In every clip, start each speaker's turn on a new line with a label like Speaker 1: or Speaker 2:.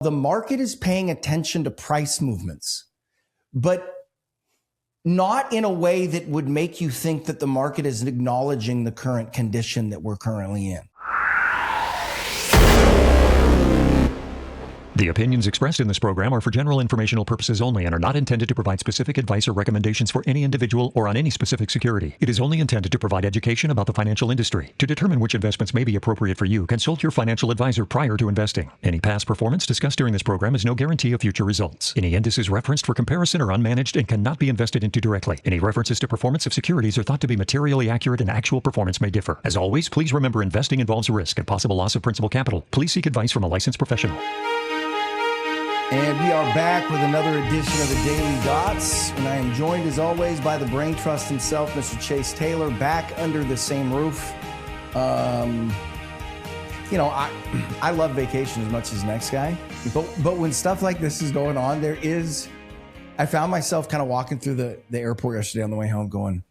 Speaker 1: The market is paying attention to price movements, but not in a way that would make you think that the market is acknowledging the current condition that we're currently in.
Speaker 2: The opinions expressed in this program are for general informational purposes only and are not intended to provide specific advice or recommendations for any individual or on any specific security. It is only intended to provide education about the financial industry. To determine which investments may be appropriate for you, consult your financial advisor prior to investing. Any past performance discussed during this program is no guarantee of future results. Any indices referenced for comparison are unmanaged and cannot be invested into directly. Any references to performance of securities are thought to be materially accurate and actual performance may differ. As always, please remember investing involves risk and possible loss of principal capital. Please seek advice from a licensed professional.
Speaker 1: And we are back with another edition of the Daily Dots. And I am joined, as always, by the brain trust himself, Mr. Chase Taylor, back under the same roof. I love vacation as much as the next guy. But when stuff like this is going on, I found myself kind of walking through the airport yesterday on the way home going,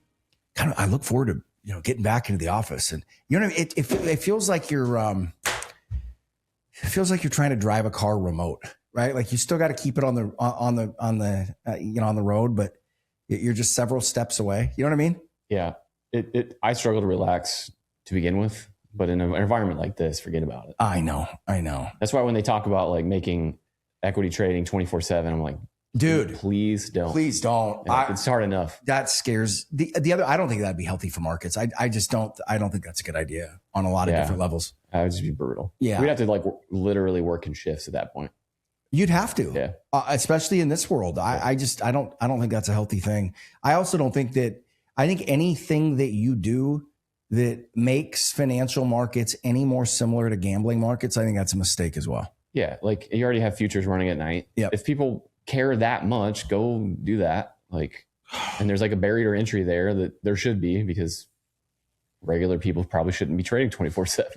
Speaker 1: I look forward to, getting back into the office. And, it feels like you're trying to drive a car remote. Right, like you still got to keep it on the road, but you're just several steps away. You know what I mean?
Speaker 3: Yeah, I struggle to relax to begin with, but in an environment like this, forget about it.
Speaker 1: I know.
Speaker 3: That's why when they talk about like making equity trading 24/7, I'm like,
Speaker 1: dude,
Speaker 3: please don't.
Speaker 1: It's
Speaker 3: hard enough.
Speaker 1: That scares the other. I don't think that'd be healthy for markets. I just don't. I don't think that's a good idea on a lot of different levels.
Speaker 3: That would just be brutal.
Speaker 1: Yeah,
Speaker 3: we'd have to literally work in shifts at that point.
Speaker 1: You'd have to,
Speaker 3: yeah.
Speaker 1: Especially in this world. I don't think that's a healthy thing. I also don't think that. I think anything that you do that makes financial markets any more similar to gambling markets, I think that's a mistake as well.
Speaker 3: Yeah, like you already have futures running at night.
Speaker 1: Yep.
Speaker 3: If people care that much, go do that. And there's like a barrier to entry there that there should be because regular people probably shouldn't be trading 24/7.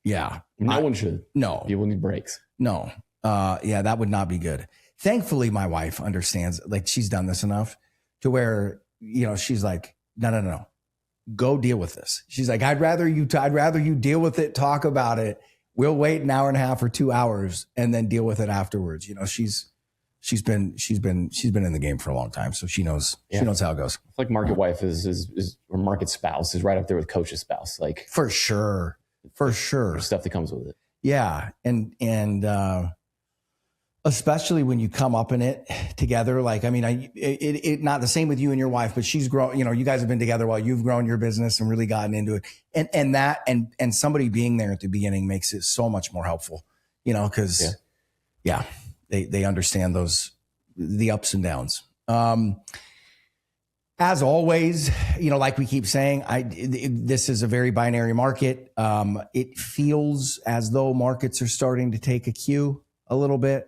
Speaker 1: Yeah,
Speaker 3: no one should.
Speaker 1: No,
Speaker 3: people need breaks.
Speaker 1: No. That would not be good. Thankfully, my wife understands, like she's done this enough to where, she's like, no, go deal with this. She's like, I'd rather you deal with it, talk about it. We'll wait an hour and a half or 2 hours and then deal with it afterwards. She's been in the game for a long time. So she knows how it goes.
Speaker 3: It's like market wife is or market spouse is right up there with coach's spouse. Like
Speaker 1: for sure.
Speaker 3: Stuff that comes with it.
Speaker 1: Yeah. And especially when you come up in it together, it not the same with you and your wife, but she's grown, you guys have been together while you've grown your business and really gotten into it. And somebody being there at the beginning makes it so much more helpful, because they understand the ups and downs. As always, like we keep saying, this is a very binary market. It feels as though markets are starting to take a cue a little bit.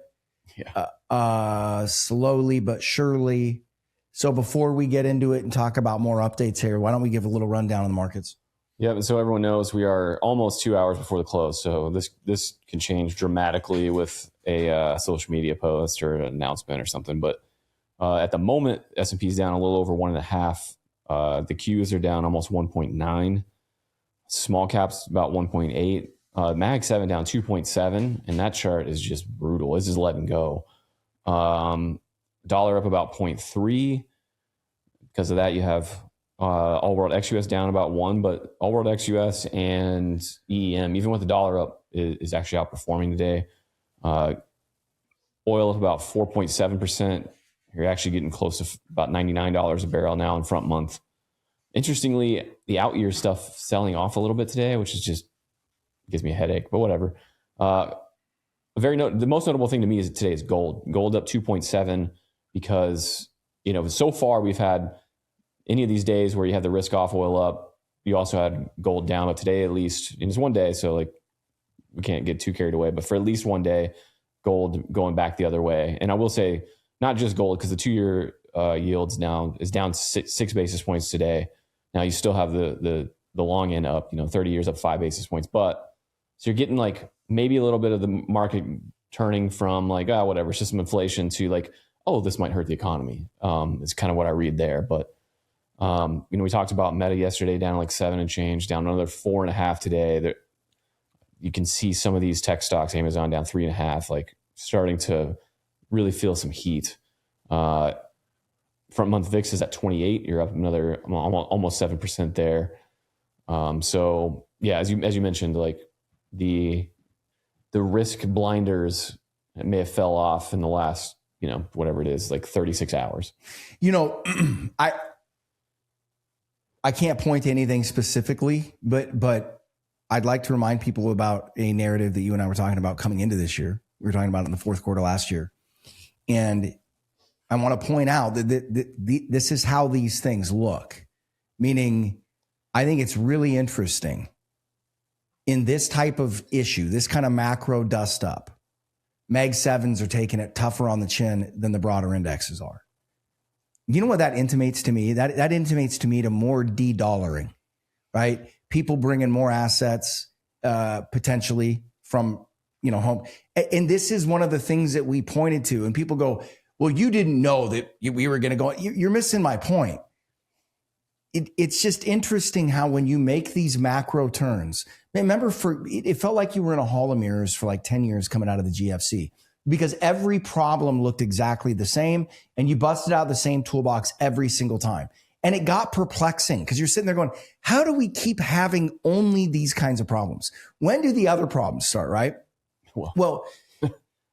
Speaker 3: Yeah.
Speaker 1: Slowly but surely. So before we get into it and talk about more updates here, why don't we give a little rundown on the markets?
Speaker 3: Yeah, so everyone knows we are almost 2 hours before the close. So this can change dramatically with a social media post or an announcement or something. But at the moment, S&P is down a little over 1.5. The Qs are down almost 1.9. Small caps about 1.8. Mag 7 down 2.7, and that chart is just brutal. It's just letting go. Dollar up about 0.3. Because of that, you have All World XUS down about 1, but All World XUS and EEM, even with the dollar up, is actually outperforming today. Oil up about 4.7%. You're actually getting close to about $99 a barrel now in front month. Interestingly, the out year stuff selling off a little bit today, which is just gives me a headache, but whatever. The most notable thing to me today is gold. Gold up 2.7 because, so far we've had any of these days where you had the risk off oil up, you also had gold down, but today at least, and it's one day, so we can't get too carried away, but for at least one day, gold going back the other way. And I will say, not just gold, because the 2-year yields now is down 6 basis points today. Now you still have the long end up, 30 years up 5 basis points, but so you're getting maybe a little bit of the market turning from whatever, it's just some inflation to this might hurt the economy. It's kind of what I read there. But, we talked about Meta yesterday down 7 and change, down another 4.5 today. you can see some of these tech stocks, Amazon down 3.5%, like starting to really feel some heat. Front month VIX is at 28. You're up another almost 7% there. So yeah, as you mentioned, like the risk blinders may have fell off in the last, whatever it is, like 36 hours.
Speaker 1: I can't point to anything specifically, but I'd like to remind people about a narrative that you and I were talking about coming into this year. We were talking about it in the fourth quarter last year. And I want to point out that this is how these things look, meaning I think it's really interesting in this type of issue, this kind of macro dust up. Meg 7s are taking it tougher on the chin than the broader indexes are. You know what that intimates to me? That intimates to me to more de-dollaring, right? People bringing more assets potentially from home. And this is one of the things that we pointed to. And people go, well, you didn't know that we were going to go. You're missing my point. It's just interesting how when you make these macro turns, remember it felt like you were in a hall of mirrors for like 10 years coming out of the GFC. Because every problem looked exactly the same and you busted out the same toolbox every single time. And it got perplexing because you're sitting there going, how do we keep having only these kinds of problems? When do the other problems start, right? Well,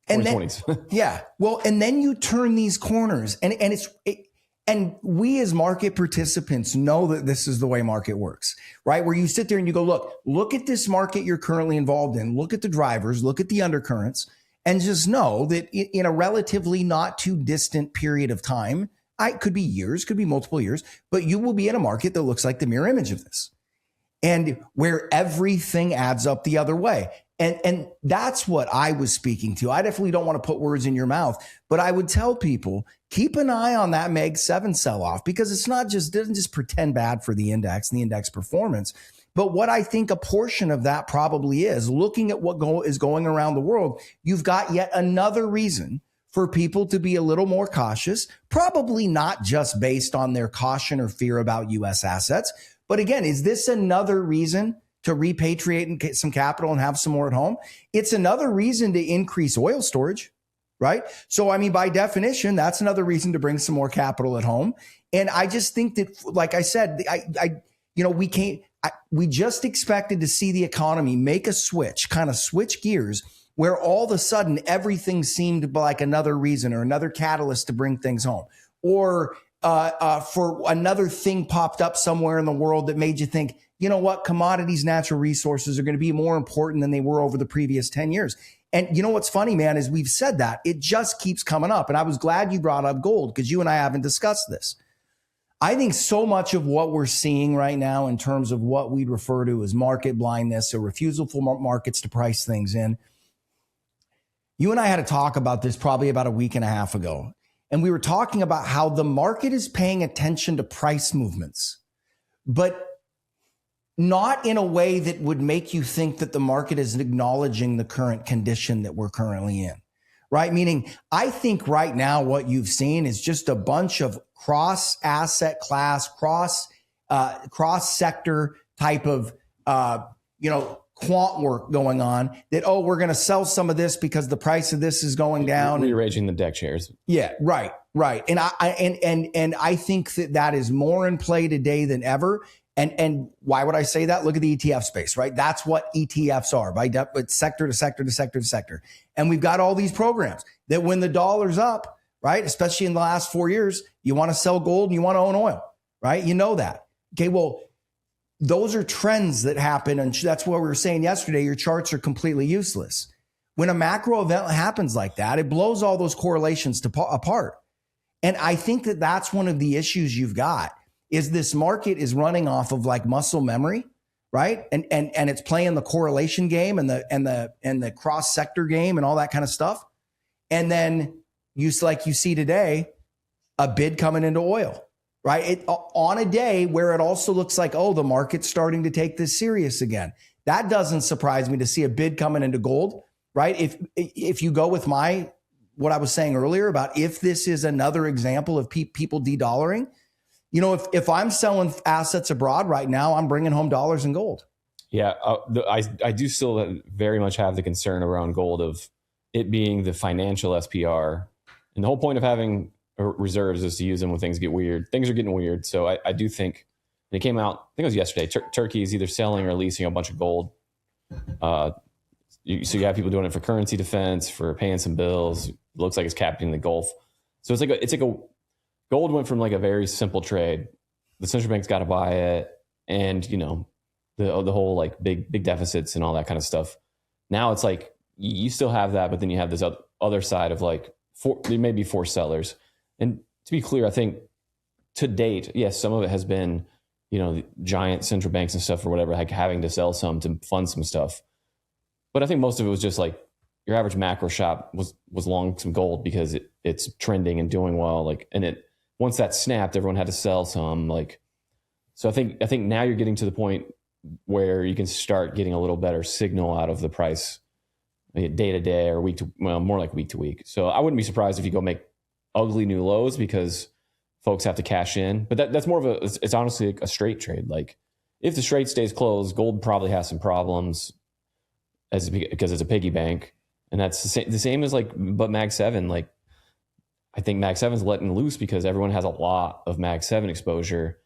Speaker 1: and then, yeah. Well, and then you turn these corners and we as market participants know that this is the way market works, right? Where you sit there and you go, look at this market you're currently involved in. Look at the drivers, look at the undercurrents. And just know that in a relatively not too distant period of time, it could be years, could be multiple years, but you will be in a market that looks like the mirror image of this and where everything adds up the other way. And that's what I was speaking to. I definitely don't want to put words in your mouth, but I would tell people, keep an eye on that Meg 7 sell-off because doesn't just pretend bad for the index and the index performance. But what I think a portion of that probably is, looking at what is going around the world, you've got yet another reason for people to be a little more cautious, probably not just based on their caution or fear about U.S. assets. But again, is this another reason to repatriate and get some capital and have some more at home? It's another reason to increase oil storage, right? So, I mean, by definition, that's another reason to bring some more capital at home. And I just think that, like I said, we just expected to see the economy make a switch gears where all of a sudden everything seemed like another reason or another catalyst to bring things home, or for another thing popped up somewhere in the world that made you think, you know what, commodities, natural resources are going to be more important than they were over the previous 10 years. And you know what's funny, man, is we've said that. It just keeps coming up. And I was glad you brought up gold because you and I haven't discussed this. I think so much of what we're seeing right now in terms of what we'd refer to as market blindness or refusal for markets to price things in. You and I had a talk about this probably about a week and a half ago. And we were talking about how the market is paying attention to price movements, but not in a way that would make you think that the market is acknowledging the current condition that we're currently in, right? Meaning, I think right now what you've seen is just a bunch of cross asset class, cross sector type of, quant work going on that, we're going to sell some of this because the price of this is going down.
Speaker 3: Rearranging the deck chairs.
Speaker 1: Yeah, right. And I think that is more in play today than ever. And why would I say that? Look at the ETF space, right? That's what ETFs are, it's sector to sector to sector to sector. And we've got all these programs that when the dollar's up, right, especially in the last 4 years, you want to sell gold and you want to own oil, right? You know that. Okay, well, those are trends that happen. And that's what we were saying yesterday. Your charts are completely useless. When a macro event happens like that, it blows all those correlations apart. And I think that that's one of the issues you've got. Is this market is running off of like muscle memory, right? And it's playing the correlation game and the cross sector game and all that kind of stuff. And then you see today a bid coming into oil, right? On a day where it also looks like, the market's starting to take this serious again. That doesn't surprise me to see a bid coming into gold, right? If you go with what I was saying earlier about if this is another example of people de-dollaring. If I'm selling assets abroad right now, I'm bringing home dollars and gold.
Speaker 3: Yeah, I do still very much have the concern around gold of it being the financial SPR. And the whole point of having reserves is to use them when things get weird. Things are getting weird. So I do think it came out, I think it was yesterday, Turkey is either selling or leasing a bunch of gold. So you have people doing it for currency defense, for paying some bills. It looks like it's capturing the Gulf. So it's like a gold went from like a very simple trade. The central bank's got to buy it. And, you know, the whole like big deficits and all that kind of stuff. Now it's like you still have that, but then you have this other side of like there may be forced sellers. And to be clear, I think to date, yes, some of it has been, you know, giant central banks and stuff or whatever, like having to sell some to fund some stuff. But I think most of it was just like your average macro shop was long some gold because it's trending and doing well. Like, and once that snapped, everyone had to sell some. Like, so I think now you're getting to the point where you can start getting a little better signal out of the price day to day or more like week to week. So I wouldn't be surprised if you go make ugly new lows because folks have to cash in. But that's more of it's honestly a straight trade. Like if the straight stays closed, gold probably has some problems because it's a piggy bank. And that's the same as but Mag 7, like I think Mag 7 is letting loose because everyone has a lot of Mag 7 exposure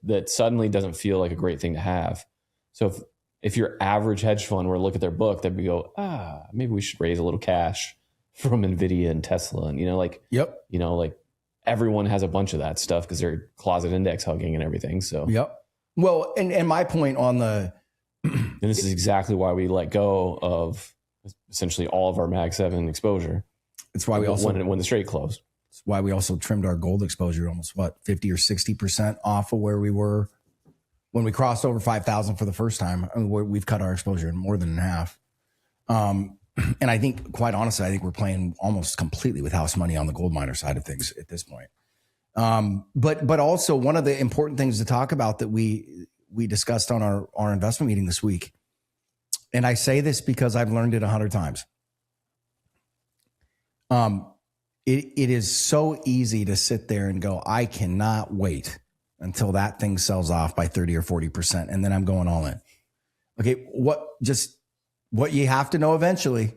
Speaker 3: that suddenly doesn't feel like a great thing to have. So if your average hedge fund were to look at their book, they'd go, maybe we should raise a little cash from NVIDIA and Tesla. And,
Speaker 1: yep.
Speaker 3: Like everyone has a bunch of that stuff because they're closet index hugging and everything. So,
Speaker 1: yep. Well, and my point on and
Speaker 3: this is exactly why we let go of essentially all of our Mag 7 exposure.
Speaker 1: It's why we also,
Speaker 3: when the straight closed.
Speaker 1: It's why we also trimmed our gold exposure almost 50 or 60% off of where we were when we crossed over 5,000 for the first time. I mean, we've cut our exposure in more than half. And I think, quite honestly, I think we're playing almost completely with house money on the gold miner side of things at this point. But also one of the important things to talk about that we discussed on our investment meeting this week, and I say this because I've learned it 100 times. It is so easy to sit there and go, I cannot wait until that thing sells off by 30 or 40%. And then I'm going all in. Okay. What you have to know eventually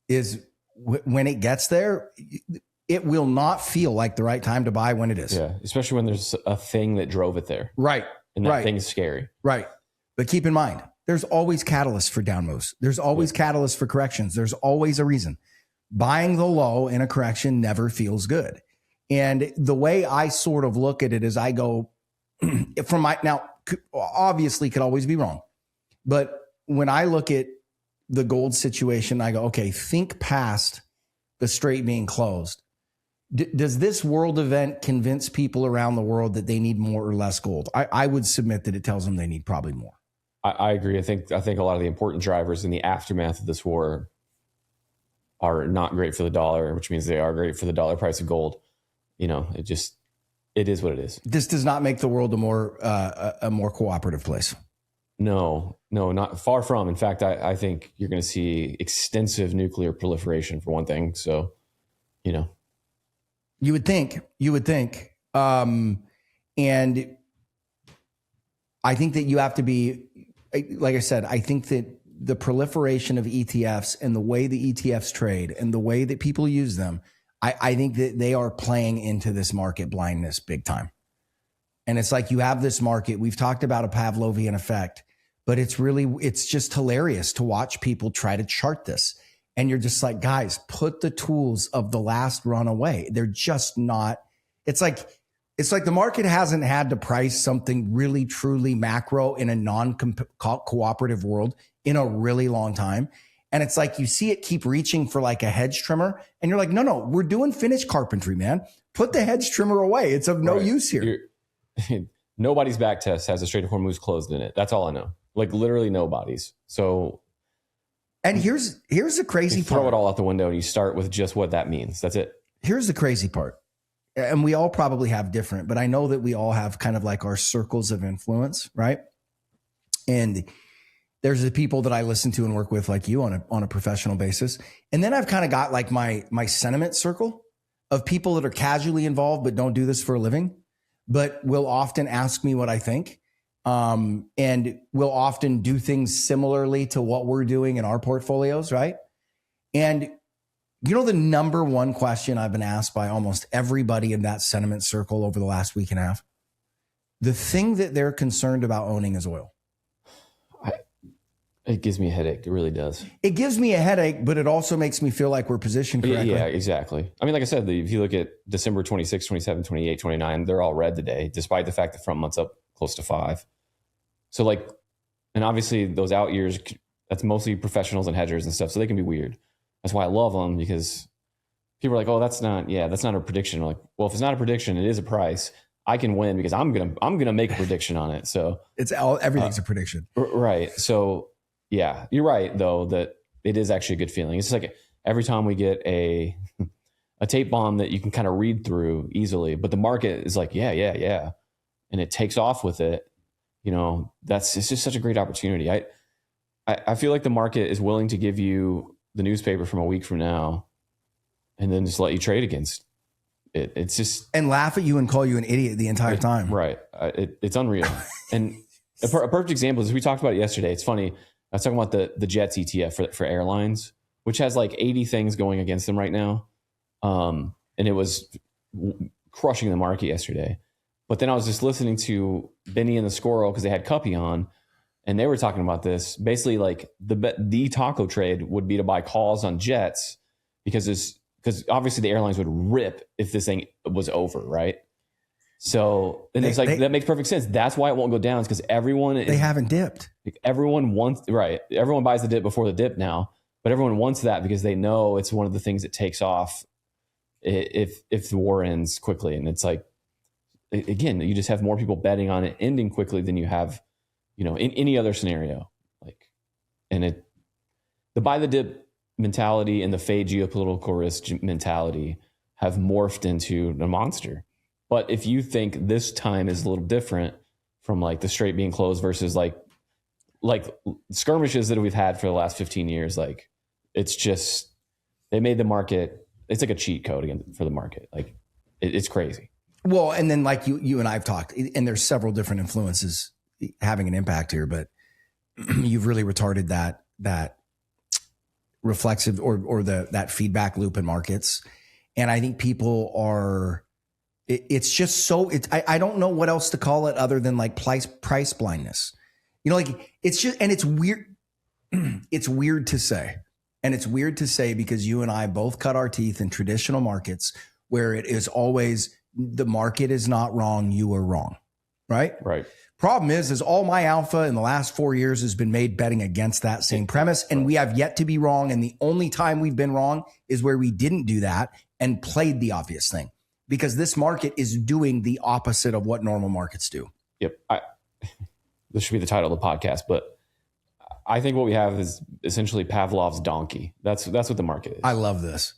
Speaker 1: is when it gets there, it will not feel like the right time to buy when it is.
Speaker 3: Yeah. Especially when there's a thing that drove it there.
Speaker 1: Right.
Speaker 3: And that thing is scary.
Speaker 1: Right. But keep in mind, there's always catalysts for down moves. There's always catalysts for corrections. There's always a reason. Buying the low in a correction never feels good. And the way I sort of look at it is I go now obviously could always be wrong. But when I look at the gold situation, I go, okay, think past the straight being closed. Does this world event convince people around the world that they need more or less gold? I would submit that it tells them they need probably more.
Speaker 3: I agree. I think a lot of the important drivers in the aftermath of this war are not great for the dollar, which means they are great for the dollar price of gold. It is what it is.
Speaker 1: This does not make the world a more cooperative place.
Speaker 3: No, not far from. In fact, I think you're going to see extensive nuclear proliferation for one thing. So,
Speaker 1: you would think, and I think that you have to be, like I said, I think that the proliferation of ETFs and the way the ETFs trade and the way that people use them, I think that they are playing into this market blindness big time. And it's like you have this market. We've talked about a Pavlovian effect, but it's just hilarious to watch people try to chart this. And you're just like, guys, put the tools of the last run away. They're just not, it's like the market hasn't had to price something really, truly macro in a non-cooperative world in a really long time. And it's like you see it keep reaching for like a hedge trimmer. And you're like, no, we're doing finished carpentry, man. Put the hedge trimmer away. It's of no use here.
Speaker 3: Nobody's back test has a straight of moves closed in it. That's all I know. Like literally nobody's. So,
Speaker 1: and here's the crazy part.
Speaker 3: Throw it all out the window and you start with just what that means. That's it.
Speaker 1: Here's the crazy part. And we all probably have different, but I know that we all have kind of like our circles of influence, right? And there's the people that I listen to and work with like you on a professional basis. And then I've kind of got like my sentiment circle of people that are casually involved, but don't do this for a living, but will often ask me what I think. and we'll often do things similarly to what we're doing in our portfolios, right? And you know, the number one question I've been asked by almost everybody in that sentiment circle over the last week and a half, the thing that they're concerned about owning is oil.
Speaker 3: It gives me a headache. It really does.
Speaker 1: It gives me a headache, but it also makes me feel like we're positioned correctly.
Speaker 3: Yeah, exactly. I mean, like I said, if you look at December 26, 27, 28, 29, they're all red today, despite the fact the front month's up close to 5. So like, and obviously those out years, that's mostly professionals and hedgers and stuff. So they can be weird. That's why I love them, because people are like, oh, that's not a prediction. I'm like, well, if it's not a prediction, it is a price. I can win because I'm gonna make a prediction on it. So
Speaker 1: everything's a prediction.
Speaker 3: Right. So yeah, you're right though, that it is actually a good feeling. It's just like every time we get a tape bomb that you can kind of read through easily, but the market is like, yeah. And it takes off with it. You know, it's just such a great opportunity. I feel like the market is willing to give you the newspaper from a week from now and then just let you trade against it. It's just,
Speaker 1: and laugh at you and call you an idiot the entire time.
Speaker 3: Right. It's unreal. And a perfect example is, we talked about it yesterday. It's funny. I was talking about the Jets ETF for airlines, which has like 80 things going against them right now. And it was crushing the market yesterday. But then I was just listening to Benny and the Squirrel, because they had Cuppy on, and they were talking about this. Basically, like the taco trade would be to buy calls on Jets, because obviously the airlines would rip if this thing was over, right? So, and it's like, that makes perfect sense. That's why it won't go down, is because they
Speaker 1: haven't dipped.
Speaker 3: Everyone wants, right. Everyone buys the dip before the dip now, but everyone wants that because they know it's one of the things that takes off if the war ends quickly. And it's like, again, you just have more people betting on it ending quickly than you have, you know, in any other scenario. Like, and the buy the dip mentality and the fade geopolitical risk mentality have morphed into a monster. But if you think this time is a little different from like the straight being closed versus like skirmishes that we've had for the last 15 years, like, it's just, they made the market, it's like a cheat code again for the market. Like, it's crazy.
Speaker 1: Well, and then like you and I've talked, and there's several different influences having an impact here, but you've really retarded that reflexive or that feedback loop in markets. And I think people are, it's just so, I don't know what else to call it other than like price blindness. You know, like, it's just, and it's weird. It's weird to say. And it's weird to say because you and I both cut our teeth in traditional markets where it is always, the market is not wrong, you are wrong. Right?
Speaker 3: Right.
Speaker 1: Problem is all my alpha in the last 4 years has been made betting against that same premise. And we have yet to be wrong. And the only time we've been wrong is where we didn't do that and played the obvious thing, because this market is doing the opposite of what normal markets do.
Speaker 3: Yep. This should be the title of the podcast, but I think what we have is essentially Pavlov's donkey. That's what the market is.
Speaker 1: I love this.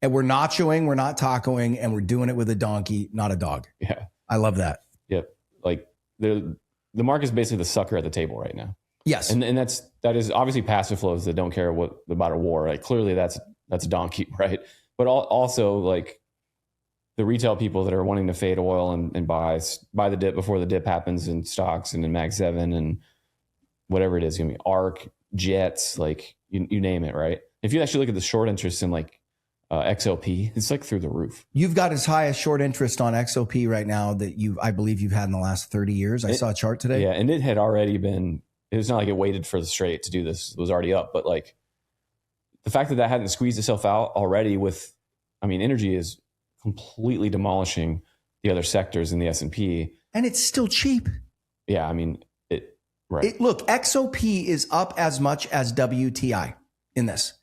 Speaker 1: And we're nachoing, we're not tacoing, and we're doing it with a donkey, not a dog.
Speaker 3: Yeah.
Speaker 1: I love that.
Speaker 3: Yep. Like the market is basically the sucker at the table right now.
Speaker 1: Yes.
Speaker 3: And that is obviously passive flows that don't care about a war. Like, clearly that's a donkey, right? But also like the retail people that are wanting to fade oil and buy the dip before the dip happens in stocks and in Mag 7 and whatever it is, going to be ARK, Jets, like you name it, right? If you actually look at the short interest in like XOP, it's like through the roof.
Speaker 1: You've got as high as short interest on XOP right now that I believe you've had in the last 30 years. I saw a chart today.
Speaker 3: Yeah, and it had already been, it was not like it waited for the straight to do this. It was already up. But like the fact that hadn't squeezed itself out already with, I mean, energy is completely demolishing the other sectors in the S&P.
Speaker 1: And it's still cheap.
Speaker 3: Yeah, I mean, right.
Speaker 1: Look, XOP is up as much as WTI in this.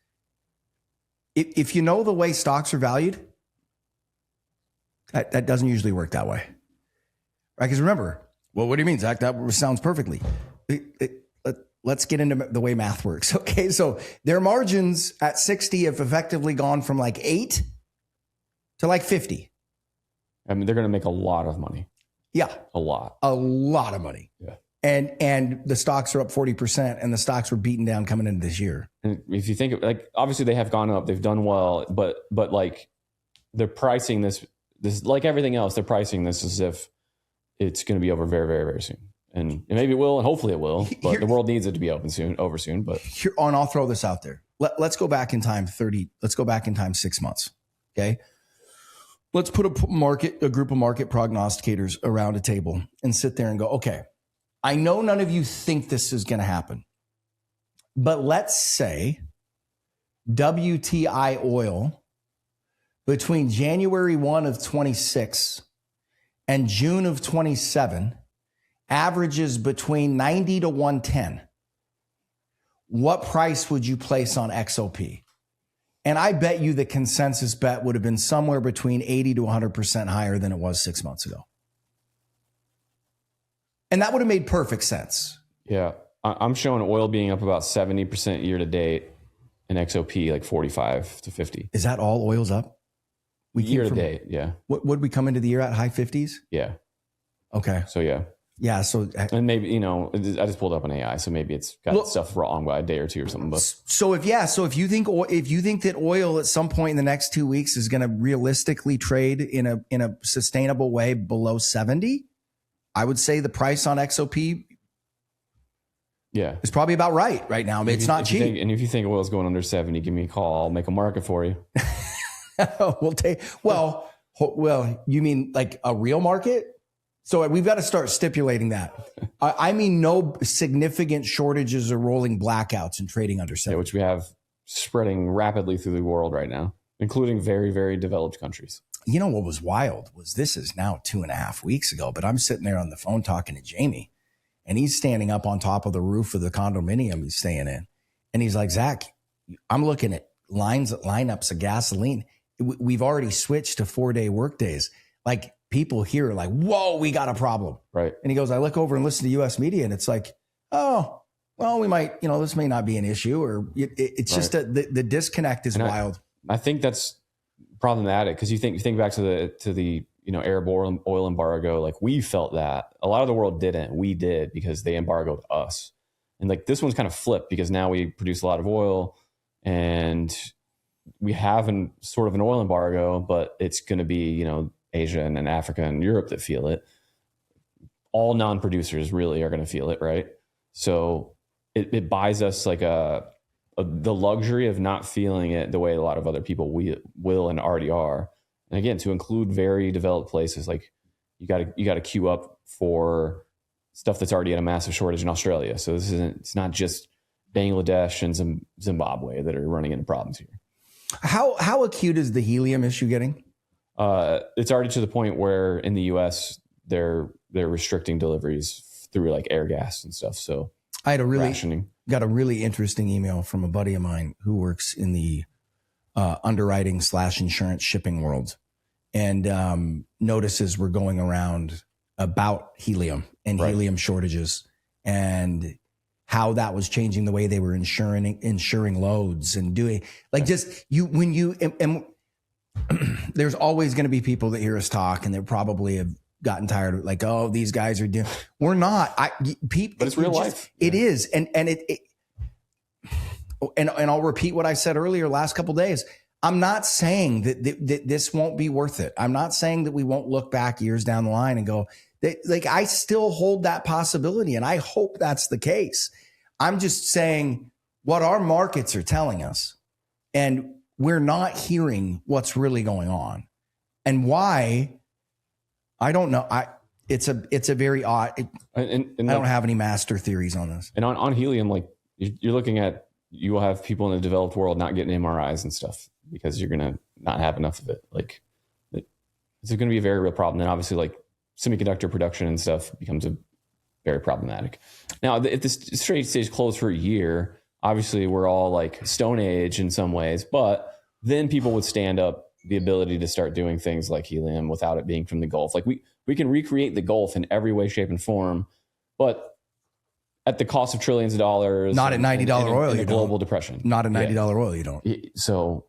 Speaker 1: If you know the way stocks are valued, that doesn't usually work that way. Right? Because remember, well, what do you mean, Zach? That sounds perfectly. Let's get into the way math works. Okay, so their margins at 60 have effectively gone from like 8 to like 50.
Speaker 3: I mean, they're going to make a lot of money.
Speaker 1: Yeah.
Speaker 3: A lot
Speaker 1: of money.
Speaker 3: Yeah.
Speaker 1: And the stocks are up 40%, and the stocks were beaten down coming into this year.
Speaker 3: And if you think, like, obviously they have gone up, they've done well, but like they're pricing this like everything else, they're pricing this as if it's going to be over very, very, very soon. And maybe it will, and hopefully it will. But the world needs it to be over soon. But
Speaker 1: here, and I'll throw this out there. Let's go back in time 6 months. Okay. Let's put a group of market prognosticators around a table and sit there and go, okay, I know none of you think this is going to happen, but let's say WTI oil between January 1 of 26 and June of 27 averages between 90 to 110. What price would you place on XOP? And I bet you the consensus bet would have been somewhere between 80 to 100% higher than it was 6 months ago. And that would have made perfect sense.
Speaker 3: Yeah. I'm showing oil being up about 70% year to date and XOP like 45 to 50.
Speaker 1: Is that all oil's up?
Speaker 3: Year to date, yeah.
Speaker 1: What would we come into the year at? High 50s?
Speaker 3: Yeah.
Speaker 1: Okay.
Speaker 3: So, yeah.
Speaker 1: Yeah. So,
Speaker 3: and maybe, I just pulled up an AI, so maybe it's got stuff wrong by a day or two or something. But
Speaker 1: so if you think that oil at some point in the next 2 weeks is going to realistically trade in a sustainable way below 70, I would say the price on XOP is probably about right now. I mean, it's not cheap.
Speaker 3: And if you think oil's going under 70, give me a call. I'll make a market for you.
Speaker 1: Well, you mean like a real market? So we've got to start stipulating that. I mean, no significant shortages or rolling blackouts and trading under 70.
Speaker 3: Yeah, which we have spreading rapidly through the world right now, including very, very developed countries.
Speaker 1: You know what was wild was this is now 2.5 weeks ago, but I'm sitting there on the phone talking to Jamie, and he's standing up on top of the roof of the condominium he's staying in. And he's like, Zach, I'm looking at lineups of gasoline. We've already switched to 4-day work days. Like, people here are like, whoa, we got a problem.
Speaker 3: Right.
Speaker 1: And he goes, I look over and listen to US media, and it's like, oh, well, we might, this may not be an issue, or it's just the disconnect is wild.
Speaker 3: I think that's problematic because you think back to the Arab oil embargo. Like, we felt that a lot of the world didn't. We did because they embargoed us. And like, this one's kind of flipped because now we produce a lot of oil and we have sort of an oil embargo, but it's going to be, Asia and Africa and Europe that feel it. All non-producers really are going to feel it, right? So it buys us like the luxury of not feeling it the way a lot of other people will and already are. And again, to include very developed places, like you got to queue up for stuff that's already at a massive shortage in Australia. So it's not just Bangladesh and Zimbabwe that are running into problems here.
Speaker 1: How acute is the helium issue getting?
Speaker 3: It's already to the point where in the US they're restricting deliveries through like air gas and stuff. So
Speaker 1: I had
Speaker 3: rationing.
Speaker 1: Got a really interesting email from a buddy of mine who works in the underwriting / insurance shipping world, and notices were going around about helium and helium shortages and how that was changing the way they were insuring loads and doing there's always going to be people that hear us talk and they probably have gotten tired of like, oh, these guys are doing. We're not. People,
Speaker 3: but it's real life.
Speaker 1: It is, and I'll repeat what I said earlier. Last couple of days, I'm not saying that this won't be worth it. I'm not saying that we won't look back years down the line and go, like, I still hold that possibility, and I hope that's the case. I'm just saying what our markets are telling us, and we're not hearing what's really going on, and why. I don't know. It's a very odd. I don't have any master theories on this.
Speaker 3: And on helium, like you're looking at, you will have people in the developed world not getting MRIs and stuff because you're gonna not have enough of it. Like it's going to be a very real problem. And obviously, like semiconductor production and stuff becomes very problematic. Now, if the Strait stays closed for a year, obviously we're all like Stone Age in some ways, but then people would stand up the ability to start doing things like helium without it being from the Gulf. Like we can recreate the Gulf in every way, shape, and form, but at the cost of trillions of dollars.
Speaker 1: Not at $90 oil.
Speaker 3: In a global depression.
Speaker 1: Not at $90 oil. You don't.
Speaker 3: So,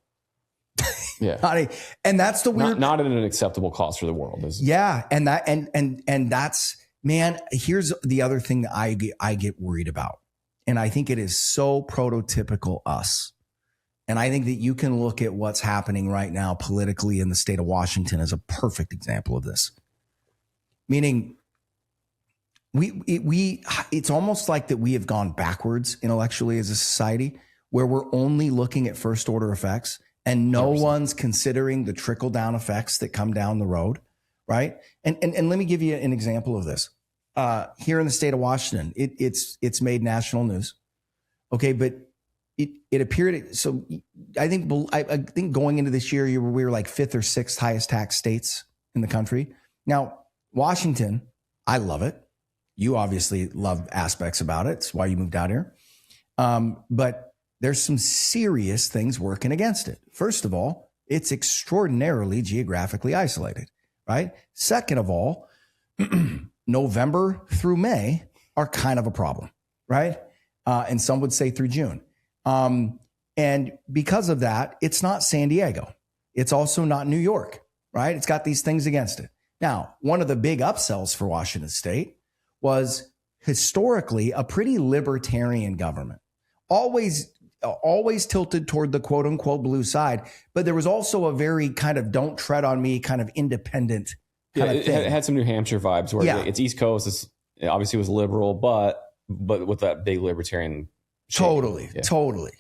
Speaker 3: yeah.
Speaker 1: And that's the weird.
Speaker 3: Not at an acceptable cost for the world.
Speaker 1: Yeah, and that's, man. Here's the other thing that I get worried about, and I think it is so prototypical us. And I think that you can look at what's happening right now politically in the state of Washington as a perfect example of this. Meaning, It's almost like that we have gone backwards intellectually as a society, where we're only looking at first order effects and no
Speaker 3: 100%.
Speaker 1: one's considering the trickle down effects that come down the road. Right. And let me give you an example of this. Here in the state of Washington, it's made national news. Okay. But it appeared, so I think going into this year, we were like 5th or 6th highest tax states in the country. Now, Washington, I love it. You obviously love aspects about it. It's why you moved out here. But there's some serious things working against it. First of all, it's extraordinarily geographically isolated, right? Second of all, November through May are kind of a problem, right? And some would say through June. And because of that, it's not San Diego. It's also not New York, right? It's got these things against it. Now, one of the big upsells for Washington State was historically a pretty libertarian government, always tilted toward the quote unquote blue side. But there was also a very kind of don't tread on me kind of independent kind of thing.
Speaker 3: It had some New Hampshire vibes where it's East Coast. It obviously was liberal, but with that big libertarian shape. Totally.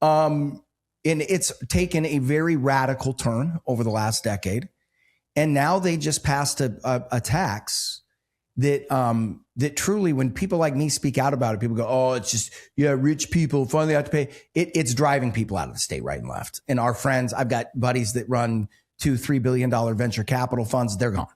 Speaker 3: And it's taken a very radical turn over the last decade. And now they just passed a tax that truly, when people like me speak out about it, people go, oh, it's just, rich people finally have to pay. It's driving people out of the state right and left. And our friends, I've got buddies that run $2-3 billion venture capital funds. They're gone.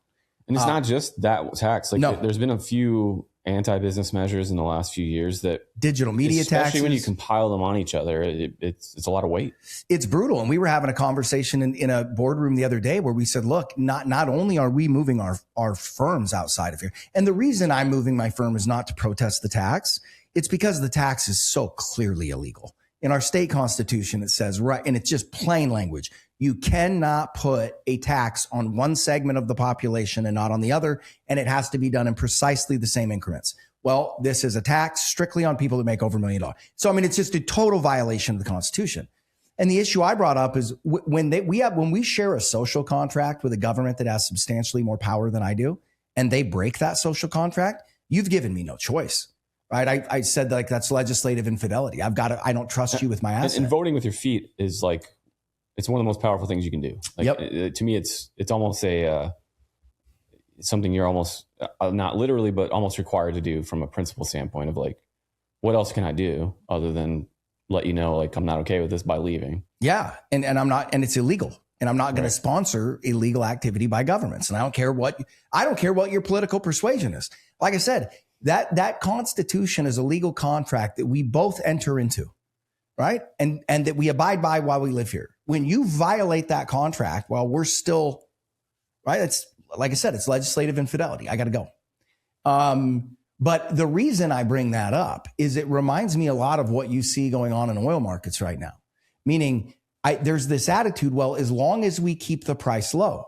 Speaker 3: And it's not just that tax. Like,
Speaker 1: no.
Speaker 3: There's been a few anti-business measures in the last few years that
Speaker 1: digital media
Speaker 3: especially
Speaker 1: taxes,
Speaker 3: when you compile them on each other, it's a lot of weight.
Speaker 1: It's brutal. And we were having a conversation in a boardroom the other day where we said, look, not only are we moving our firms outside of here, and the reason I'm moving my firm is not to protest the tax. It's because the tax is so clearly illegal. In our state constitution, it says, right, and it's just plain language, you cannot put a tax on one segment of the population and not on the other, and it has to be done in precisely the same increments. Well, this is a tax strictly on people that make over $1 million. So, I mean, it's just a total violation of the Constitution. And the issue I brought up is when we share a social contract with a government that has substantially more power than I do, and they break that social contract, you've given me no choice. Right. I said like that's legislative infidelity. I don't trust you with my assets.
Speaker 3: And voting with your feet is like, it's one of the most powerful things you can do. Like, to me, it's almost something you're almost not literally, but almost required to do from a principle standpoint of like, what else can I do other than let you know, like, I'm not okay with this by leaving. Yeah.
Speaker 1: And I'm not, and it's illegal. And I'm not going to sponsor illegal activity by governments. And I don't care what your political persuasion is. Like I said, that Constitution is a legal contract that we both enter into, right? And that we abide by while we live here. When you violate that contract while we're still, right? It's like I said, it's legislative infidelity. I got to go. But the reason I bring that up is it reminds me a lot of what you see going on in oil markets right now. Meaning there's this attitude, well, as long as we keep the price low.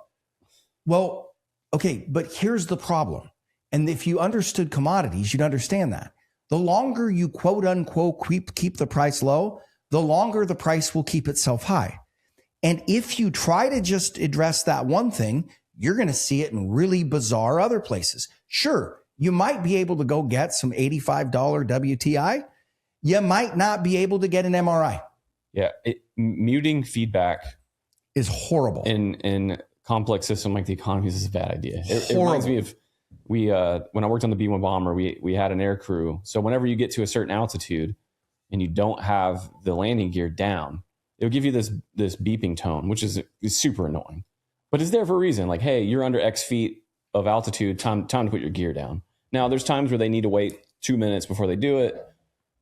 Speaker 1: Well, okay, but here's the problem. And if you understood commodities, you'd understand that. The longer you quote unquote keep the price low, the longer the price will keep itself high. And if you try to just address that one thing, you're going to see it in really bizarre other places. Sure, you might be able to go get some $85 WTI. You might not be able to get an MRI.
Speaker 3: Yeah, muting feedback
Speaker 1: is horrible.
Speaker 3: In complex system like the economies is a bad idea. It reminds me of when I worked on the B-1 bomber, we had an air crew. So whenever you get to a certain altitude and you don't have the landing gear down, it'll give you this beeping tone, which is super annoying. But it's there for a reason. Like, hey, you're under X feet of altitude, time to put your gear down. Now, there's times where they need to wait 2 minutes before they do it.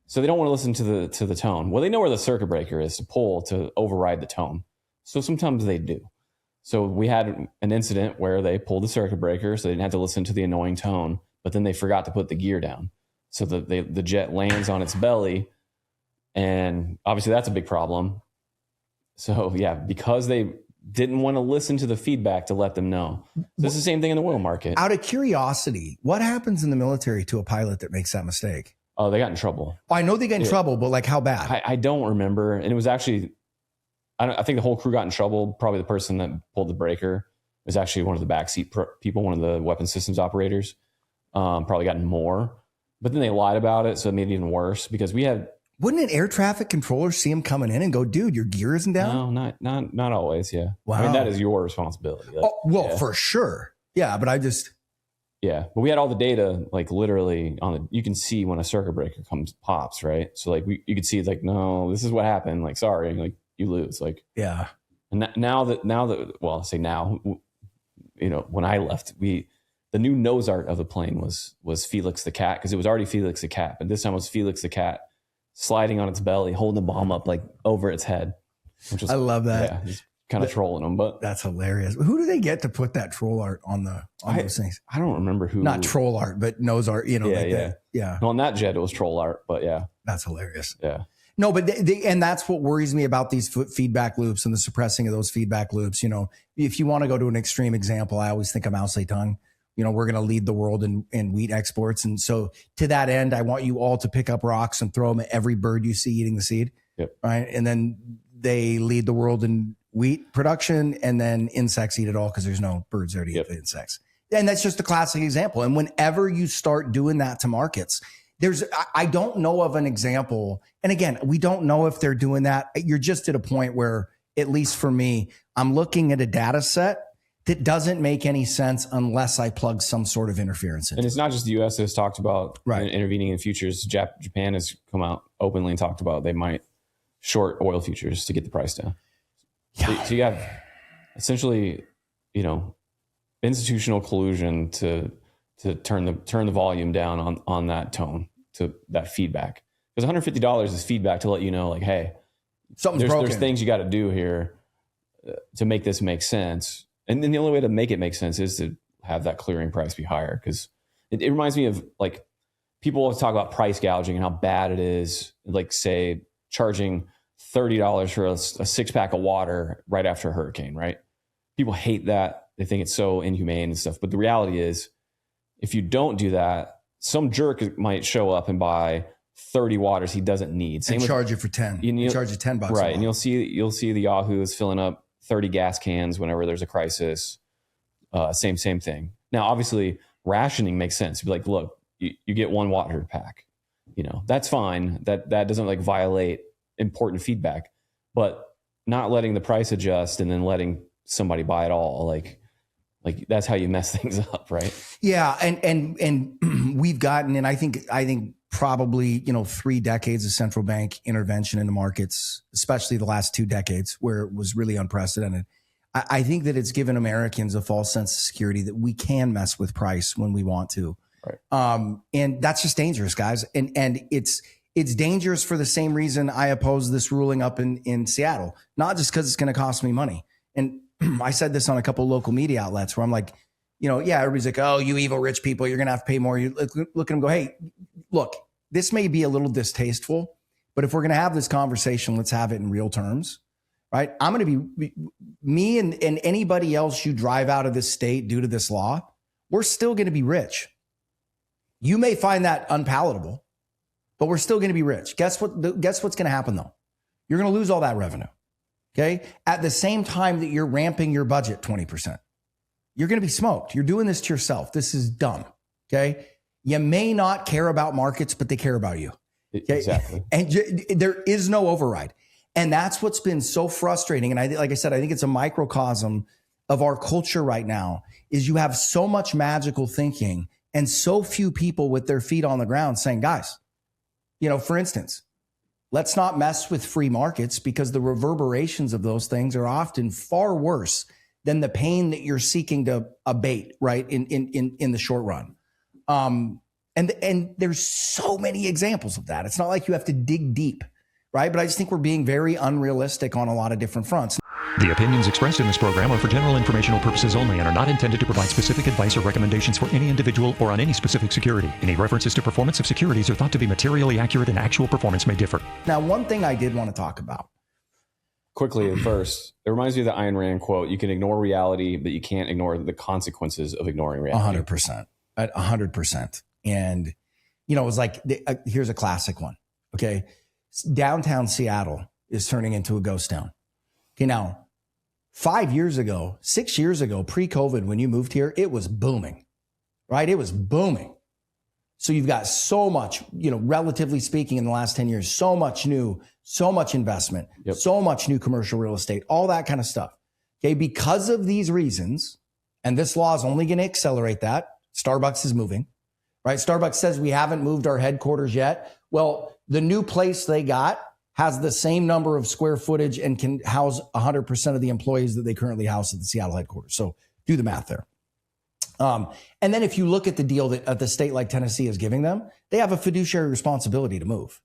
Speaker 3: So they don't want to listen to the tone. Well, they know where the circuit breaker is to pull to override the tone. So sometimes they do. So we had an incident where they pulled the circuit breaker, so they didn't have to listen to the annoying tone, but then they forgot to put the gear down. So the jet lands on its belly, and obviously that's a big problem. So yeah, because they didn't want to listen to the feedback to let them know. So it's the same thing in the oil market.
Speaker 1: Out of curiosity, what happens in the military to a pilot that makes that mistake?
Speaker 3: Oh, they got in trouble.
Speaker 1: I know they got in trouble, but like how bad?
Speaker 3: I don't remember. And it was actually, I think the whole crew got in trouble. Probably the person that pulled the breaker was actually one of the backseat people, one of the weapon systems operators. probably gotten more, but then they lied about it. So it made it even worse because we had.
Speaker 1: Wouldn't an air traffic controller see him coming in and go, dude, your gear isn't down?
Speaker 3: No, not always. Yeah.
Speaker 1: Wow.
Speaker 3: I mean, that is your responsibility. Like,
Speaker 1: for sure. Yeah. But
Speaker 3: but we had all the data, like literally you can see when a circuit breaker pops, right? So like you could see like, no, this is what happened. Like, sorry, like you lose. Like,
Speaker 1: yeah.
Speaker 3: And now that, well, I'll say now, when I left, the new nose art of the plane was Felix the cat, because it was already Felix the cat, but this time it was Felix the cat sliding on its belly, holding the bomb up like over its head.
Speaker 1: I love that.
Speaker 3: Yeah, just kind of trolling them, but
Speaker 1: that's hilarious. Who do they get to put that troll art on those things?
Speaker 3: I don't remember who.
Speaker 1: Not troll art, but nose art.
Speaker 3: Yeah. On that jet, it was troll art, but yeah,
Speaker 1: that's hilarious.
Speaker 3: Yeah.
Speaker 1: No, but and that's what worries me about these feedback loops and the suppressing of those feedback loops. If you want to go to an extreme example, I always think of Mao Zedong. We're going to lead the world in wheat exports. And so to that end, I want you all to pick up rocks and throw them at every bird you see eating the seed.
Speaker 3: Yep.
Speaker 1: Right. And then they lead the world in wheat production, and then insects eat it all because there's no birds there to eat the insects. And that's just a classic example. And whenever you start doing that to markets, I don't know of an example. And again, we don't know if they're doing that. You're just at a point where, at least for me, I'm looking at a data set that doesn't make any sense unless I plug some sort of interference in.
Speaker 3: And it's not just the U.S. that's talked about intervening in futures. Japan has come out openly and talked about they might short oil futures to get the price down.
Speaker 1: Yeah.
Speaker 3: So you have essentially, institutional collusion to turn the volume down on that tone, to that feedback. Because $150 is feedback to let you know, like, hey,
Speaker 1: something's broken.
Speaker 3: There's things you got to do here to make this make sense. And then the only way to make it make sense is to have that clearing price be higher. Because it reminds me of, like, people always talk about price gouging and how bad it is. Like, say, charging $30 for a 6-pack of water right after a hurricane, right? People hate that. They think it's so inhumane and stuff. But the reality is, if you don't do that, some jerk might show up and buy 30 waters he doesn't need.
Speaker 1: And charge you for 10. Charge you $10.
Speaker 3: Right. And you'll see the Yahoos filling up 30 gas cans whenever there's a crisis. Same thing. Now, obviously, rationing makes sense. You'd be like, look, you get 1 water pack. That's fine. That doesn't like violate important feedback. But not letting the price adjust and then letting somebody buy it all, like that's how you mess things up, right?
Speaker 1: Yeah, and we've gotten, and I think probably 3 decades of central bank intervention in the markets, especially the last 2 decades, where it was really unprecedented. I think that it's given Americans a false sense of security that we can mess with price when we want to,
Speaker 3: right?
Speaker 1: And that's just dangerous, guys. And it's dangerous for the same reason I oppose this ruling up in Seattle, not just because it's going to cost me money. And I said this on a couple of local media outlets where I'm like, everybody's like, oh, you evil rich people, you're going to have to pay more. You look at them, go, hey, look, this may be a little distasteful, but if we're going to have this conversation, let's have it in real terms, right? I'm going to be me and anybody else you drive out of this state due to this law. We're still going to be rich. You may find that unpalatable, but we're still going to be rich. Guess what's going to happen though? You're going to lose all that revenue. Okay. At the same time that you're ramping your budget 20%, you're going to be smoked. You're doing this to yourself. This is dumb. Okay. You may not care about markets, but they care about you. Okay?
Speaker 3: Exactly.
Speaker 1: And there is no override. And that's what's been so frustrating. And like I said, I think it's a microcosm of our culture right now is you have so much magical thinking and so few people with their feet on the ground saying, guys, for instance, let's not mess with free markets because the reverberations of those things are often far worse than the pain that you're seeking to abate, right, in the short run. And there's so many examples of that. It's not like you have to dig deep, right? But I just think we're being very unrealistic on a lot of different fronts.
Speaker 2: The opinions expressed in this program are for general informational purposes only and are not intended to provide specific advice or recommendations for any individual or on any specific security. Any references to performance of securities are thought to be materially accurate and actual performance may differ.
Speaker 1: Now, one thing I did want to talk about.
Speaker 3: Quickly, first, it reminds me of the Ayn Rand quote, you can ignore reality, but you can't ignore the consequences of ignoring reality.
Speaker 1: 100%. At 100%. And, it was like, here's a classic one. Okay. Downtown Seattle is turning into a ghost town. Okay. Now, 6 years ago, pre-COVID, when you moved here, it was booming, right? It was booming. So you've got so much, relatively speaking, in the last 10 years, so much investment, so much new commercial real estate, all that kind of stuff. Okay. Because of these reasons, and this law is only going to accelerate that, Starbucks is moving, right? Starbucks says we haven't moved our headquarters yet. Well, the new place they got has the same number of square footage and can house 100% of the employees that they currently house at the Seattle headquarters. So do the math there. And then if you look at the deal that the state like Tennessee is giving them, they have a fiduciary responsibility to move.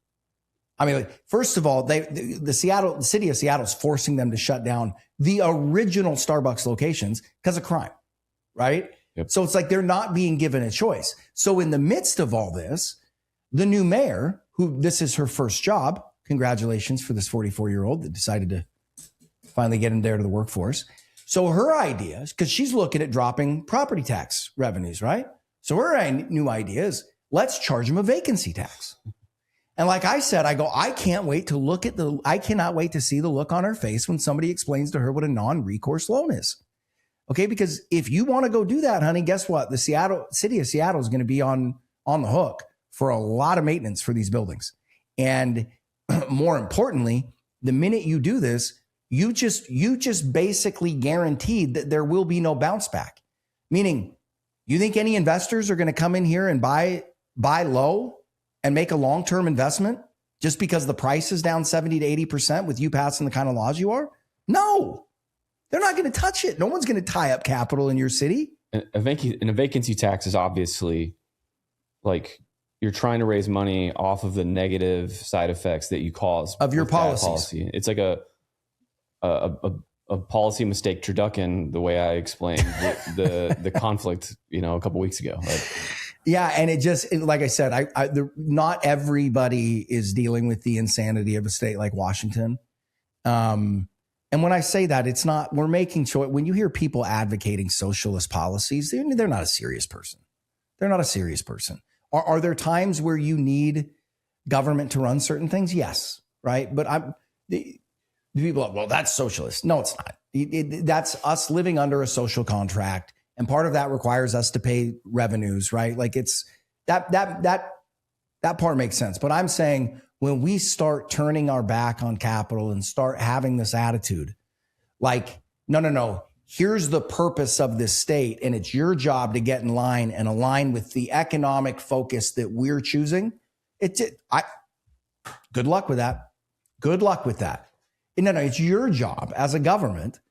Speaker 1: I mean, first of all, the city of Seattle is forcing them to shut down the original Starbucks locations because of crime, right?
Speaker 3: Yep.
Speaker 1: So it's like they're not being given a choice. So in the midst of all this, the new mayor, who this is her first job, congratulations for this 44-year-old that decided to finally get in there to the workforce. So her idea is, because she's looking at dropping property tax revenues, right? So her new idea is, let's charge them a vacancy tax. And like I said, I cannot wait to see the look on her face when somebody explains to her what a non-recourse loan is. Okay, because if you want to go do that, honey, guess what? The city of Seattle is going to be on the hook for a lot of maintenance for these buildings. And more importantly, the minute you do this, you just basically guaranteed that there will be no bounce back. Meaning, you think any investors are going to come in here and buy low and make a long-term investment just because the price is down 70 to 80% with you passing the kind of laws you are? No, they're not going to touch it. No one's going to tie up capital in your city.
Speaker 3: And a vacancy tax is obviously like you're trying to raise money off of the negative side effects that you cause
Speaker 1: of your policies.
Speaker 3: Policy. It's like a policy mistake turducken, the way I explained the conflict, a couple weeks ago.
Speaker 1: Yeah. And like I said, not everybody is dealing with the insanity of a state like Washington. And when I say that, it's not, we're making sure when you hear people advocating socialist policies, they're not a serious person. They're not a serious person. Are there times where you need government to run certain things? Yes. Right. But people are, well, that's socialist. No, it's not. That's us living under a social contract. And part of that requires us to pay revenues, right? Like it's that part makes sense. But I'm saying when we start turning our back on capital and start having this attitude, like, no, here's the purpose of this state. And it's your job to get in line and align with the economic focus that we're choosing. Good luck with that. Good luck with that. No, it's your job as a government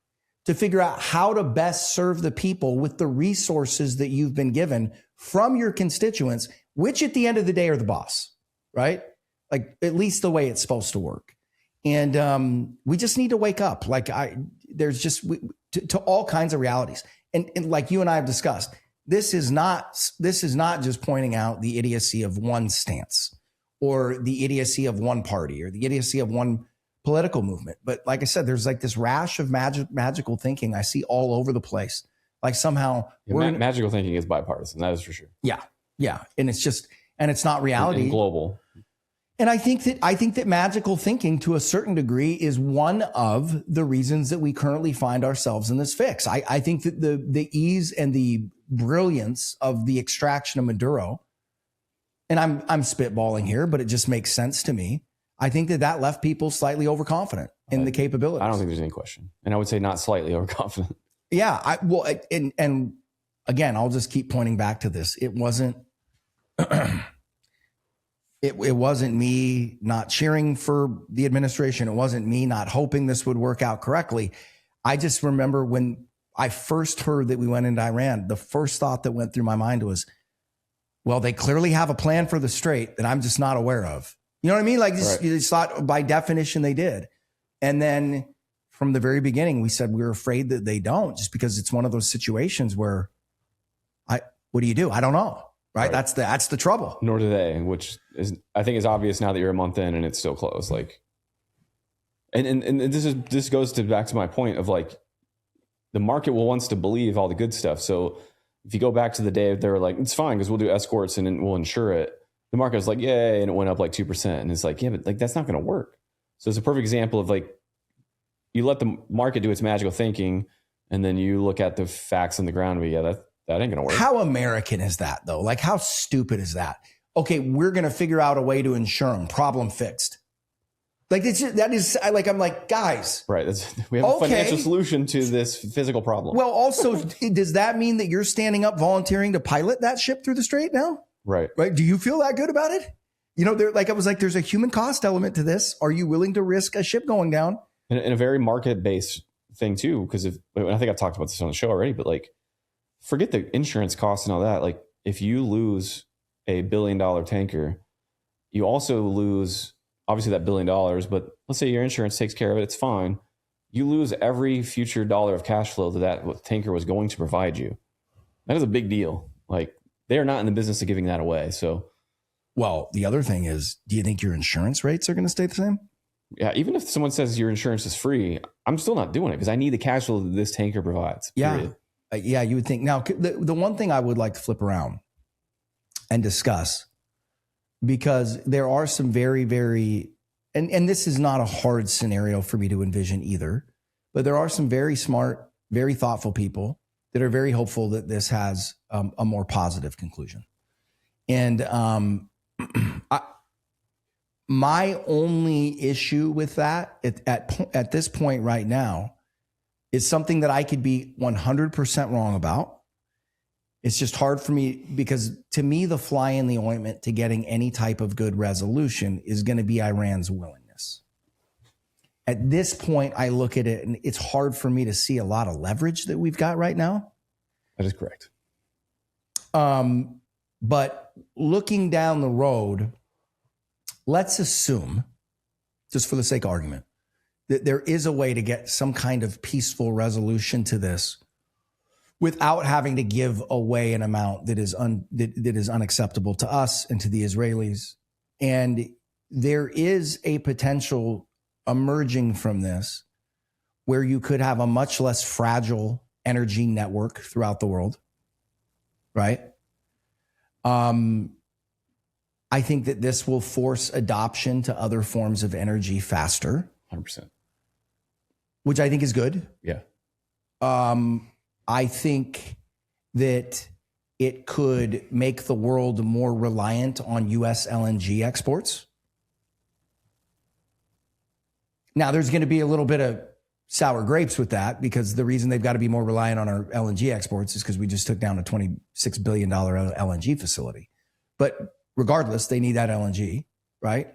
Speaker 1: to figure out how to best serve the people with the resources that you've been given from your constituents, which at the end of the day are the boss, right? Like at least the way it's supposed to work. And we just need to wake up. Like there's just to all kinds of realities. And like you and I have discussed, this is not just pointing out the idiocy of one stance or the idiocy of one party or the idiocy of one political movement. But like I said, there's like this rash of magical thinking I see all over the place. Like somehow
Speaker 3: magical thinking is bipartisan. That is for sure.
Speaker 1: Yeah. And it's not reality.
Speaker 3: And global.
Speaker 1: And I think that magical thinking to a certain degree is one of the reasons that we currently find ourselves in this fix. I think that the ease and the brilliance of the extraction of Maduro, and I'm spitballing here, but it just makes sense to me. I think that left people slightly overconfident in the capabilities.
Speaker 3: I don't think there's any question. And I would say not slightly overconfident.
Speaker 1: Yeah. And again, I'll just keep pointing back to this. It wasn't, it wasn't me not cheering for the administration. It wasn't me not hoping this would work out correctly. I just remember when I first heard that we went into Iran, the first thought that went through my mind was, well, they clearly have a plan for the Strait that I'm just not aware of. You know what I mean? Like you just thought by definition they did. And then from the very beginning, we said we were afraid that they don't, just because it's one of those situations where what do you do? I don't know. Right. That's the trouble.
Speaker 3: Nor do they, which is, I think is obvious now that you're a month in and it's still closed. Like, and this goes back to my point of like, the market wants to believe all the good stuff. So if you go back to the day they were like, it's fine because we'll do escorts and we'll insure it. The market was like, yay, and it went up like 2%. And it's like, yeah, but like that's not going to work. So it's a perfect example of like, you let the market do its magical thinking, and then you look at the facts on the ground. But yeah, that ain't going to work.
Speaker 1: How American is that though? Like how stupid is that? okay, we're going to figure out a way to insure them. Problem fixed. Like I'm like, guys.
Speaker 3: Right. We have a financial solution to this physical problem.
Speaker 1: Well, also, does that mean that you're standing up volunteering to pilot that ship through the strait now?
Speaker 3: Right.
Speaker 1: Right. Do you feel that good about it? I was like, there's a human cost element to this. Are you willing to risk a ship going down?
Speaker 3: And a very market-based thing too, because I think I've talked about this on the show already, but like, forget the insurance costs and all that. Like, if you lose $1 billion tanker, you also lose obviously that $1 billion, but let's say your insurance takes care of it, it's fine. You lose every future dollar of cash flow that tanker was going to provide you. That is a big deal. Like, they are not in the business of giving that away. So,
Speaker 1: well, the other thing is, do you think your insurance rates are going to stay the same?
Speaker 3: Yeah, even if someone says your insurance is free, I'm still not doing it because I need the cash flow that this tanker provides.
Speaker 1: Yeah. Yeah, you would think. Now, the one thing I would like to flip around and discuss, because there are some very, very, and this is not a hard scenario for me to envision either, but there are some very smart, very thoughtful people that are very hopeful that this has a more positive conclusion. And my only issue with that at this point right now is something that I could be 100% wrong about. It's just hard for me because to me, the fly in the ointment to getting any type of good resolution is going to be Iran's willingness. At this point, I look at it and it's hard for me to see a lot of leverage that we've got right now.
Speaker 3: That is correct.
Speaker 1: But looking down the road, let's assume, just for the sake of argument, that there is a way to get some kind of peaceful resolution to this without having to give away an amount that is unacceptable to us and to the Israelis. And there is a potential emerging from this where you could have a much less fragile energy network throughout the world, right? I think that this will force adoption to other forms of energy faster.
Speaker 3: 100%.
Speaker 1: Which I think is good.
Speaker 3: Yeah.
Speaker 1: I think that it could make the world more reliant on U.S. LNG exports. Now, there's going to be a little bit of sour grapes with that because the reason they've got to be more reliant on our LNG exports is because we just took down a $26 billion LNG facility. But regardless, they need that LNG, right?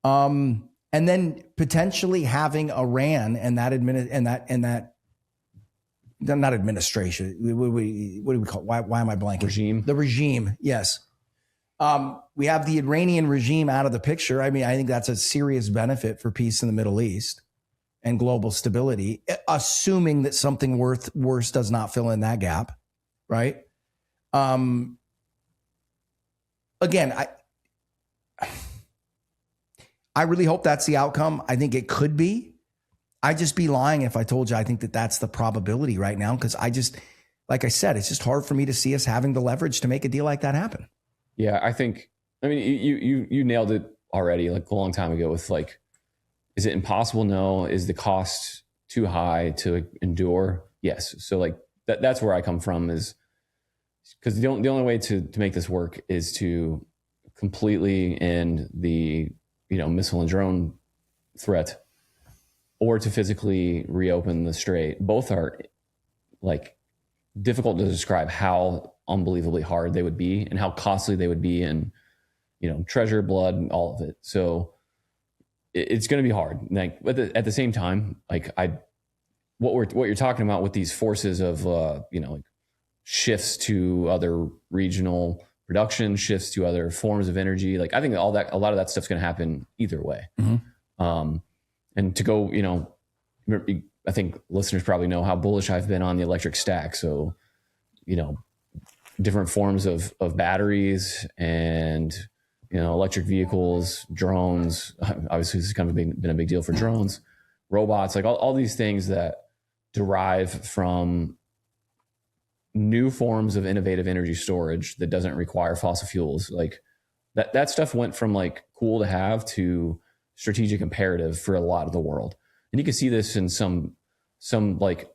Speaker 1: And then potentially having Iran and that not administration. What do we call it? Why am I blanking?
Speaker 3: Regime.
Speaker 1: The regime, yes. We have the Iranian regime out of the picture. I mean, I think that's a serious benefit for peace in the Middle East and global stability, assuming that something worse does not fill in that gap, right? Again, I really hope that's the outcome. I think it could be. I'd just be lying if I told you I think that that's the probability right now because like I said, it's just hard for me to see us having the leverage to make a deal like that happen.
Speaker 3: Yeah, I mean, you nailed it already like a long time ago with like, is it impossible? No. Is the cost too high to endure? Yes. So like that's where I come from is because the only way to make this work is to completely end the, missile and drone threat or to physically reopen the strait. Both are like difficult to describe how unbelievably hard they would be and how costly they would be and, treasure, blood, all of it. So it's going to be hard. Like, but at the same time, like what you're talking about with these forces of, like shifts to other regional production, shifts to other forms of energy. Like I think a lot of that stuff's going to happen either way. Mm-hmm. And to go, I think listeners probably know how bullish I've been on the electric stack. So, different forms of batteries and, electric vehicles, drones. Obviously, this has kind of been a big deal for drones, robots, like all these things that derive from new forms of innovative energy storage that doesn't require fossil fuels. Like that stuff went from like cool to have to strategic imperative for a lot of the world. And you can see this in some like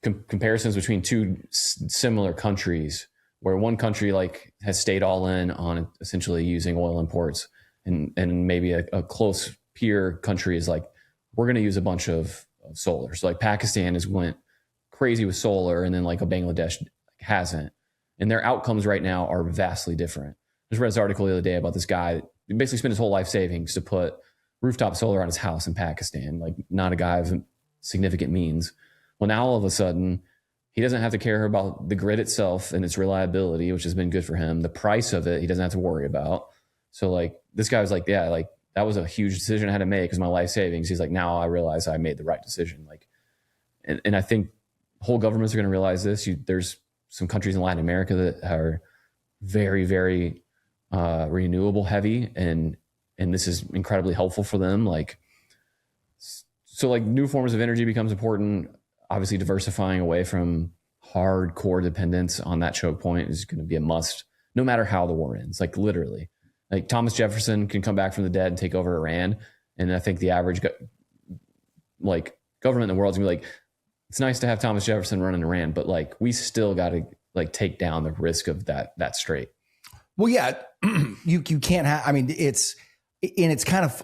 Speaker 3: comparisons between two similar countries where one country like has stayed all in on essentially using oil imports, and maybe a close peer country is like, we're going to use a bunch of solar. So like Pakistan has went crazy with solar, and then like a Bangladesh hasn't, and their outcomes right now are vastly different. I just read this article the other day about this guy that basically spent his whole life savings to put rooftop solar on his house in Pakistan, like not a guy of significant means. Well, now all of a sudden, he doesn't have to care about the grid itself and its reliability, which has been good for him. The price of it, he doesn't have to worry about. So like this guy was like, yeah, like that was a huge decision I had to make because my life savings. He's like, now I realize I made the right decision. Like, and I think whole governments are going to realize this. There's some countries in Latin America that are very, very renewable heavy, and this is incredibly helpful for them. Like, so like new forms of energy becomes important. Obviously, diversifying away from hardcore dependence on that choke point is going to be a must, no matter how the war ends. Like literally, like Thomas Jefferson can come back from the dead and take over Iran, and I think the average like government in the world is gonna be like, it's nice to have Thomas Jefferson running Iran, but like we still got to like take down the risk of that strait.
Speaker 1: Well, yeah, you can't have. I mean, it's kind of,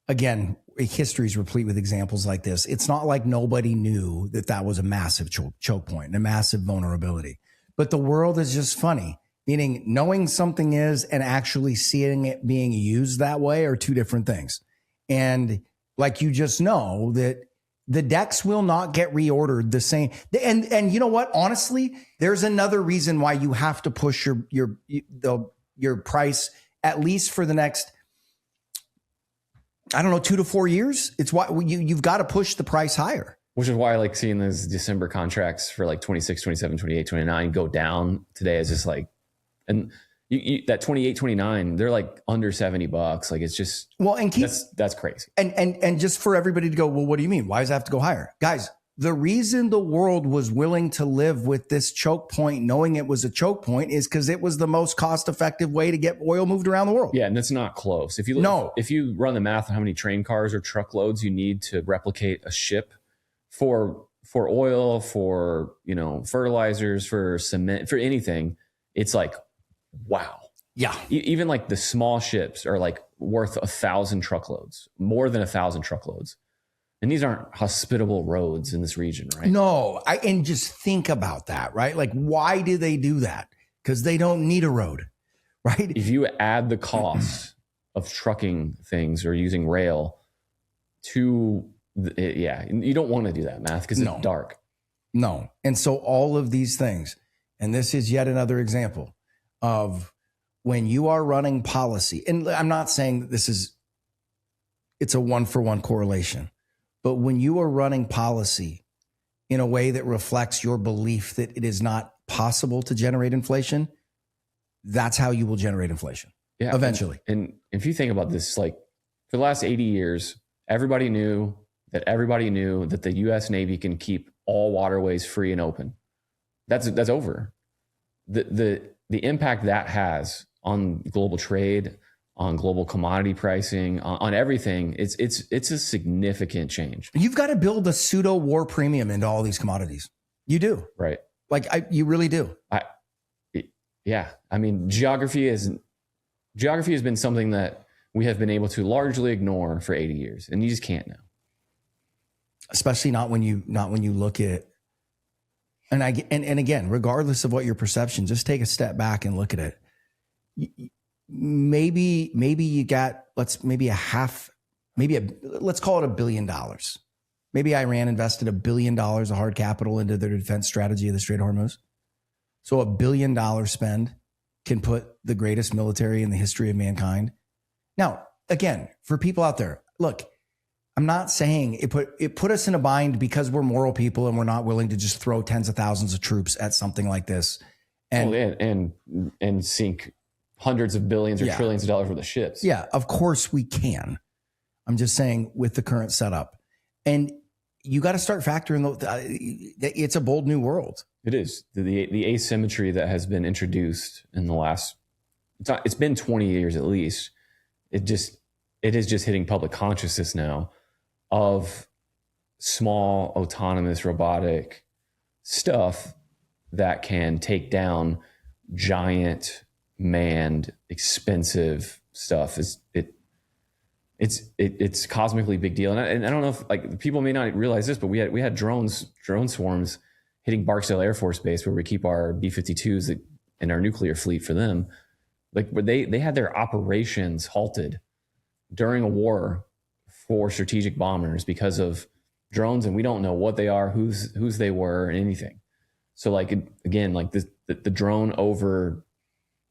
Speaker 1: again, history is replete with examples like this. It's not like nobody knew that was a massive choke point and a massive vulnerability. But the world is just funny, meaning knowing something is and actually seeing it being used that way are two different things. And like you just know that the decks will not get reordered the same. And you know what? Honestly, there's another reason why you have to push your price at least for the next, I don't know, 2 to 4 years. It's why you've got to push the price higher.
Speaker 3: Which is why I like seeing those December contracts for like 26, 27, 28, 29 go down today. Is just like, and that 28, 29, they're like under $70. Like it's just,
Speaker 1: well, and
Speaker 3: that's crazy.
Speaker 1: And just for everybody to go, well, what do you mean? Why does it have to go higher? Guys, the reason the world was willing to live with this choke point, knowing it was a choke point, is because it was the most cost-effective way to get oil moved around the world.
Speaker 3: Yeah, and it's not close. If you run the math on how many train cars or truckloads you need to replicate a ship for oil, for fertilizers, for cement, for anything, it's like, wow.
Speaker 1: Yeah.
Speaker 3: Even like the small ships are like worth 1,000 truckloads, more than 1,000 truckloads. And these aren't hospitable roads in this region, right?
Speaker 1: No, and just think about that, right? Like, why do they do that? Because they don't need a road, right?
Speaker 3: If you add the cost of trucking things or using rail to, you don't want to do that math because it's dark.
Speaker 1: No. And so all of these things, and this is yet another example of when you are running policy, and I'm not saying that it's a 1-for-1 correlation. But when you are running policy in a way that reflects your belief that it is not possible to generate inflation, that's how you will generate inflation. Yeah, eventually.
Speaker 3: And if you think about this, like for the last 80 years, everybody knew that the U.S. Navy can keep all waterways free and open. That's over. The impact that has on global trade, on global commodity pricing, on everything, it's a significant change.
Speaker 1: You've got to build a pseudo war premium into all these commodities. You do,
Speaker 3: right?
Speaker 1: Like you really do.
Speaker 3: Yeah. I mean, geography has been something that we have been able to largely ignore for 80 years, and you just can't now.
Speaker 1: Especially not when you look at, and again, regardless of what your perception, just take a step back and look at it. Maybe you got, let's call it $1 billion. Maybe Iran invested $1 billion of hard capital into their defense strategy of the Strait of Hormuz. So $1 billion spend can put the greatest military in the history of mankind. Now, again, for people out there, look, I'm not saying it put us in a bind because we're moral people and we're not willing to just throw tens of thousands of troops at something like this and
Speaker 3: sink hundreds of billions or trillions of dollars worth of ships.
Speaker 1: Yeah, of course we can. I'm just saying with the current setup. And you got to start factoring it's a bold new world.
Speaker 3: It is. The asymmetry that has been introduced in the last, it's been 20 years at least. It is just hitting public consciousness now of small autonomous robotic stuff that can take down giant manned expensive stuff it's cosmically big deal. And I don't know if like people may not realize this, but we had drone swarms hitting Barksdale Air Force Base where we keep our B-52s and our nuclear fleet for them. Like where they had their operations halted during a war for strategic bombers because of drones, and we don't know what they are, whose they were, and anything. So like again, like the drone over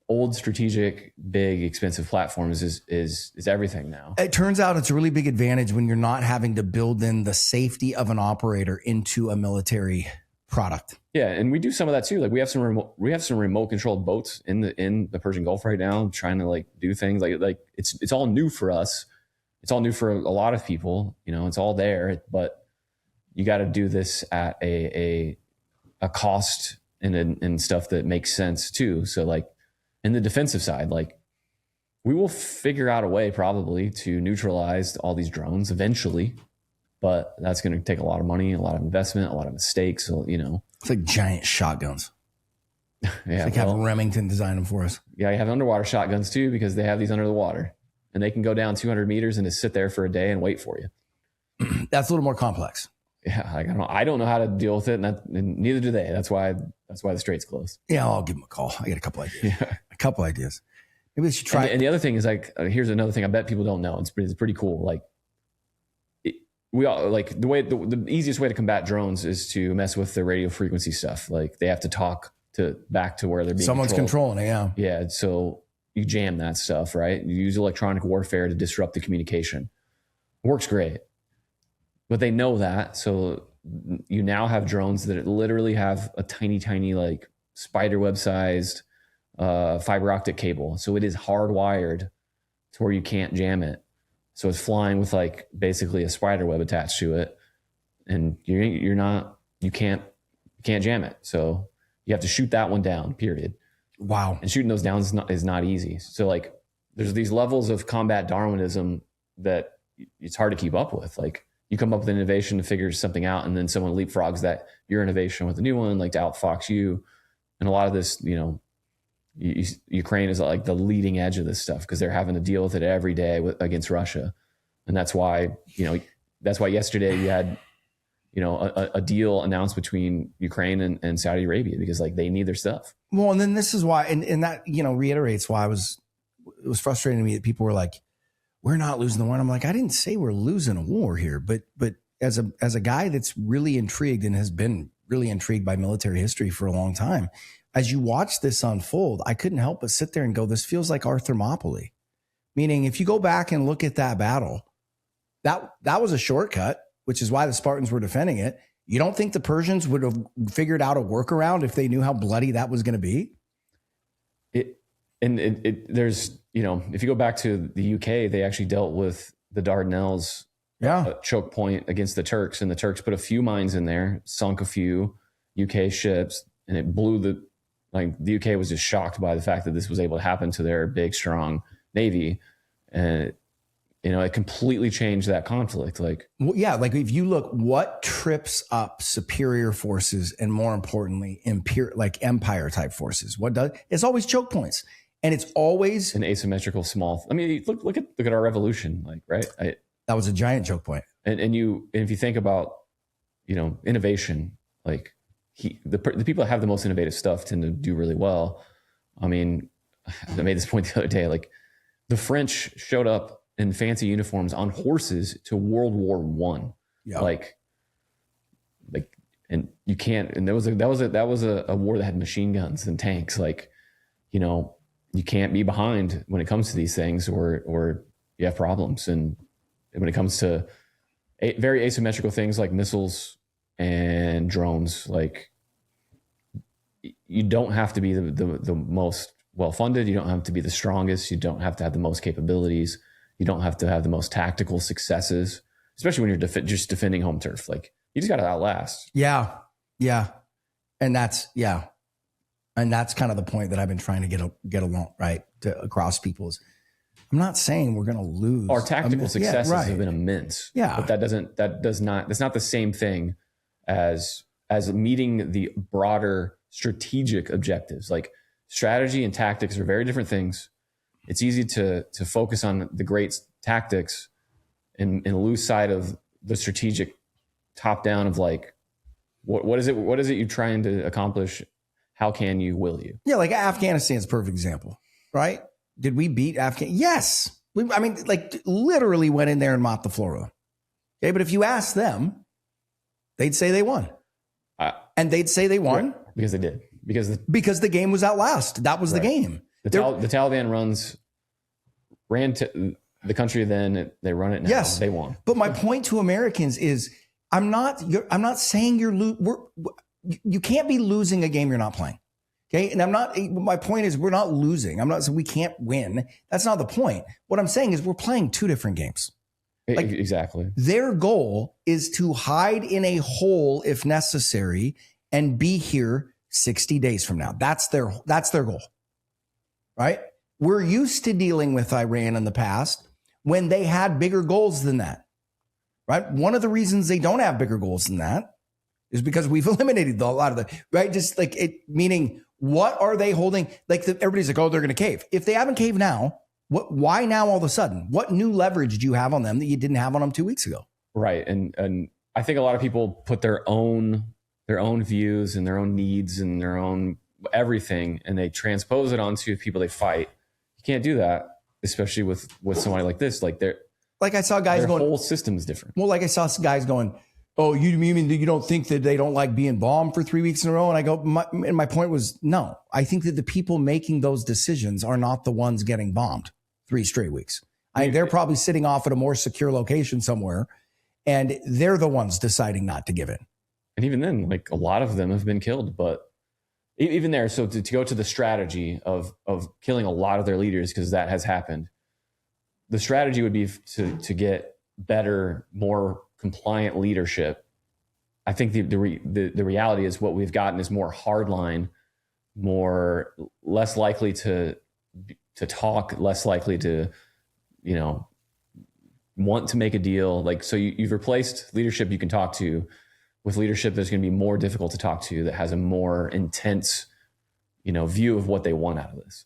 Speaker 3: old strategic, big, expensive platforms is everything now.
Speaker 1: It turns out it's a really big advantage when you're not having to build in the safety of an operator into a military product.
Speaker 3: Yeah, and we do some of that too. Like we have some remote controlled boats in the Persian Gulf right now, trying to like do things like it's all new for us. It's all new for a lot of people. You know, it's all there, but you got to do this at a cost and stuff that makes sense too. So like in the defensive side, like we will figure out a way probably to neutralize all these drones eventually, but that's going to take a lot of money, a lot of investment, a lot of mistakes. So, you know,
Speaker 1: it's like giant shotguns.
Speaker 3: Yeah,
Speaker 1: it's like have Remington design them for us.
Speaker 3: Yeah, you have underwater shotguns too because they have these under the water, and they can go down 200 meters and just sit there for a day and wait for you.
Speaker 1: That's a little more complex.
Speaker 3: Yeah, like I don't know how to deal with it, and neither do they. That's why the strait's closed.
Speaker 1: Yeah, I'll give them a call. I got a couple ideas.
Speaker 3: Yeah.
Speaker 1: A couple ideas. Maybe we should try.
Speaker 3: And the other thing is like, here's another thing I bet people don't know. It's pretty cool. Like we all like the easiest way to combat drones is to mess with the radio frequency stuff. Like they have to talk back to where they're being
Speaker 1: someone's controlling it. Yeah.
Speaker 3: Yeah. So you jam that stuff, right? You use electronic warfare to disrupt the communication. It works great. But they know that. So you now have drones that literally have a tiny, tiny, like spider web sized fiber optic cable. So it is hardwired to where you can't jam it. So it's flying with like basically a spider web attached to it. And you can't jam it. So you have to shoot that one down, period.
Speaker 1: Wow.
Speaker 3: And shooting those down is not easy. So like there's these levels of combat Darwinism that it's hard to keep up with. Like you come up with an innovation to figure something out, and then someone leapfrogs that your innovation with a new one, like to outfox you. And a lot of this, you know, Ukraine is like the leading edge of this stuff because they're having to deal with it every day against Russia. And that's why yesterday you had, you know, a deal announced between Ukraine and Saudi Arabia because like they need their stuff.
Speaker 1: Well, and then this is why, and that, you know, reiterates why it was frustrating to me that people were like, we're not losing the war. And I'm like, I didn't say we're losing a war here, but as a guy that's really intrigued and has been really intrigued by military history for a long time, as you watch this unfold, I couldn't help but sit there and go, this feels like our Thermopylae. Meaning if you go back and look at that battle, that was a shortcut, which is why the Spartans were defending it. You don't think the Persians would have figured out a workaround if they knew how bloody that was going to be?
Speaker 3: There's, you know, if you go back to the UK, they actually dealt with the Dardanelles choke point against the Turks, and the Turks put a few mines in there, sunk a few UK ships, and it blew the UK was just shocked by the fact that this was able to happen to their big, strong Navy. And, you know, it completely changed that conflict. Like,
Speaker 1: well, yeah, like if you look, what trips up superior forces and more importantly, empire type forces? What does? It's always choke points. And it's always
Speaker 3: an asymmetrical small. I mean, look at our revolution, like, right?
Speaker 1: That was a giant choke point.
Speaker 3: And if you think about, you know, innovation, like the people that have the most innovative stuff tend to do really well. I mean, I made this point the other day, like the French showed up in fancy uniforms on horses to World War I. Yeah. Like, and you can't, and that was a war that had machine guns and tanks. Like, you know, you can't be behind when it comes to these things or you have problems. And when it comes to very asymmetrical things like missiles and drones, like you don't have to be the most well-funded. You don't have to be the strongest. You don't have to have the most capabilities. You don't have to have the most tactical successes, especially when you're just defending home turf. Like you just got to outlast.
Speaker 1: Yeah. Yeah. And that's kind of the point that I've been trying to get along, right, across people's. I'm not saying we're going to lose.
Speaker 3: Our tactical successes have been immense.
Speaker 1: Yeah.
Speaker 3: But that's not the same thing as meeting the broader strategic objectives. Like strategy and tactics are very different things. It's easy to focus on the great tactics and lose sight of the strategic top down of like, what is it you're trying to accomplish? How can you, will you?
Speaker 1: Yeah, like Afghanistan's a perfect example, right? Did we beat Afghanistan? Yes. I mean, like literally went in there and mopped the floor with them. Okay, but if you ask them, they'd say they won. And they'd say they won.
Speaker 3: Right, because they did. Because
Speaker 1: the game was outlast. That was right. The game.
Speaker 3: The Taliban ran to the country then. They run it now.
Speaker 1: Yes.
Speaker 3: They won.
Speaker 1: But my point to Americans is I'm not saying you can't be losing a game you're not playing. Okay. And my point is we're not losing. I'm not saying we can't win. That's not the point. What I'm saying is we're playing two different games. Like,
Speaker 3: exactly.
Speaker 1: Their goal is to hide in a hole if necessary and be here 60 days from now. That's their goal. Right? We're used to dealing with Iran in the past when they had bigger goals than that. Right? One of the reasons they don't have bigger goals than that is because we've eliminated a lot of the, right? Just like it, meaning what are they holding? Like everybody's like, oh, they're going to cave. If they haven't caved now, why now all of a sudden? What new leverage do you have on them that you didn't have on them 2 weeks ago?
Speaker 3: Right. And I think a lot of people put their own views and their own needs and their own everything, and they transpose it onto people they fight. You can't do that, especially with somebody like this. Like
Speaker 1: I saw guys
Speaker 3: their
Speaker 1: going,
Speaker 3: whole system's different.
Speaker 1: Well, like I saw guys going, oh, you mean you don't think that they don't like being bombed for 3 weeks in a row? And I go, my point was, no, I think that the people making those decisions are not the ones getting bombed 3 straight weeks. They're probably sitting off at a more secure location somewhere, and they're the ones deciding not to give in.
Speaker 3: And even then, like a lot of them have been killed, but even there. So to go to the strategy of killing a lot of their leaders, because that has happened, the strategy would be to get better, more compliant leadership. I think the reality is what we've gotten is more hardline, less likely to talk, less likely to, want to make a deal. Like, so you've replaced leadership you can talk to with leadership that's going to be more difficult to talk to, that has a more intense, view of what they want out of this.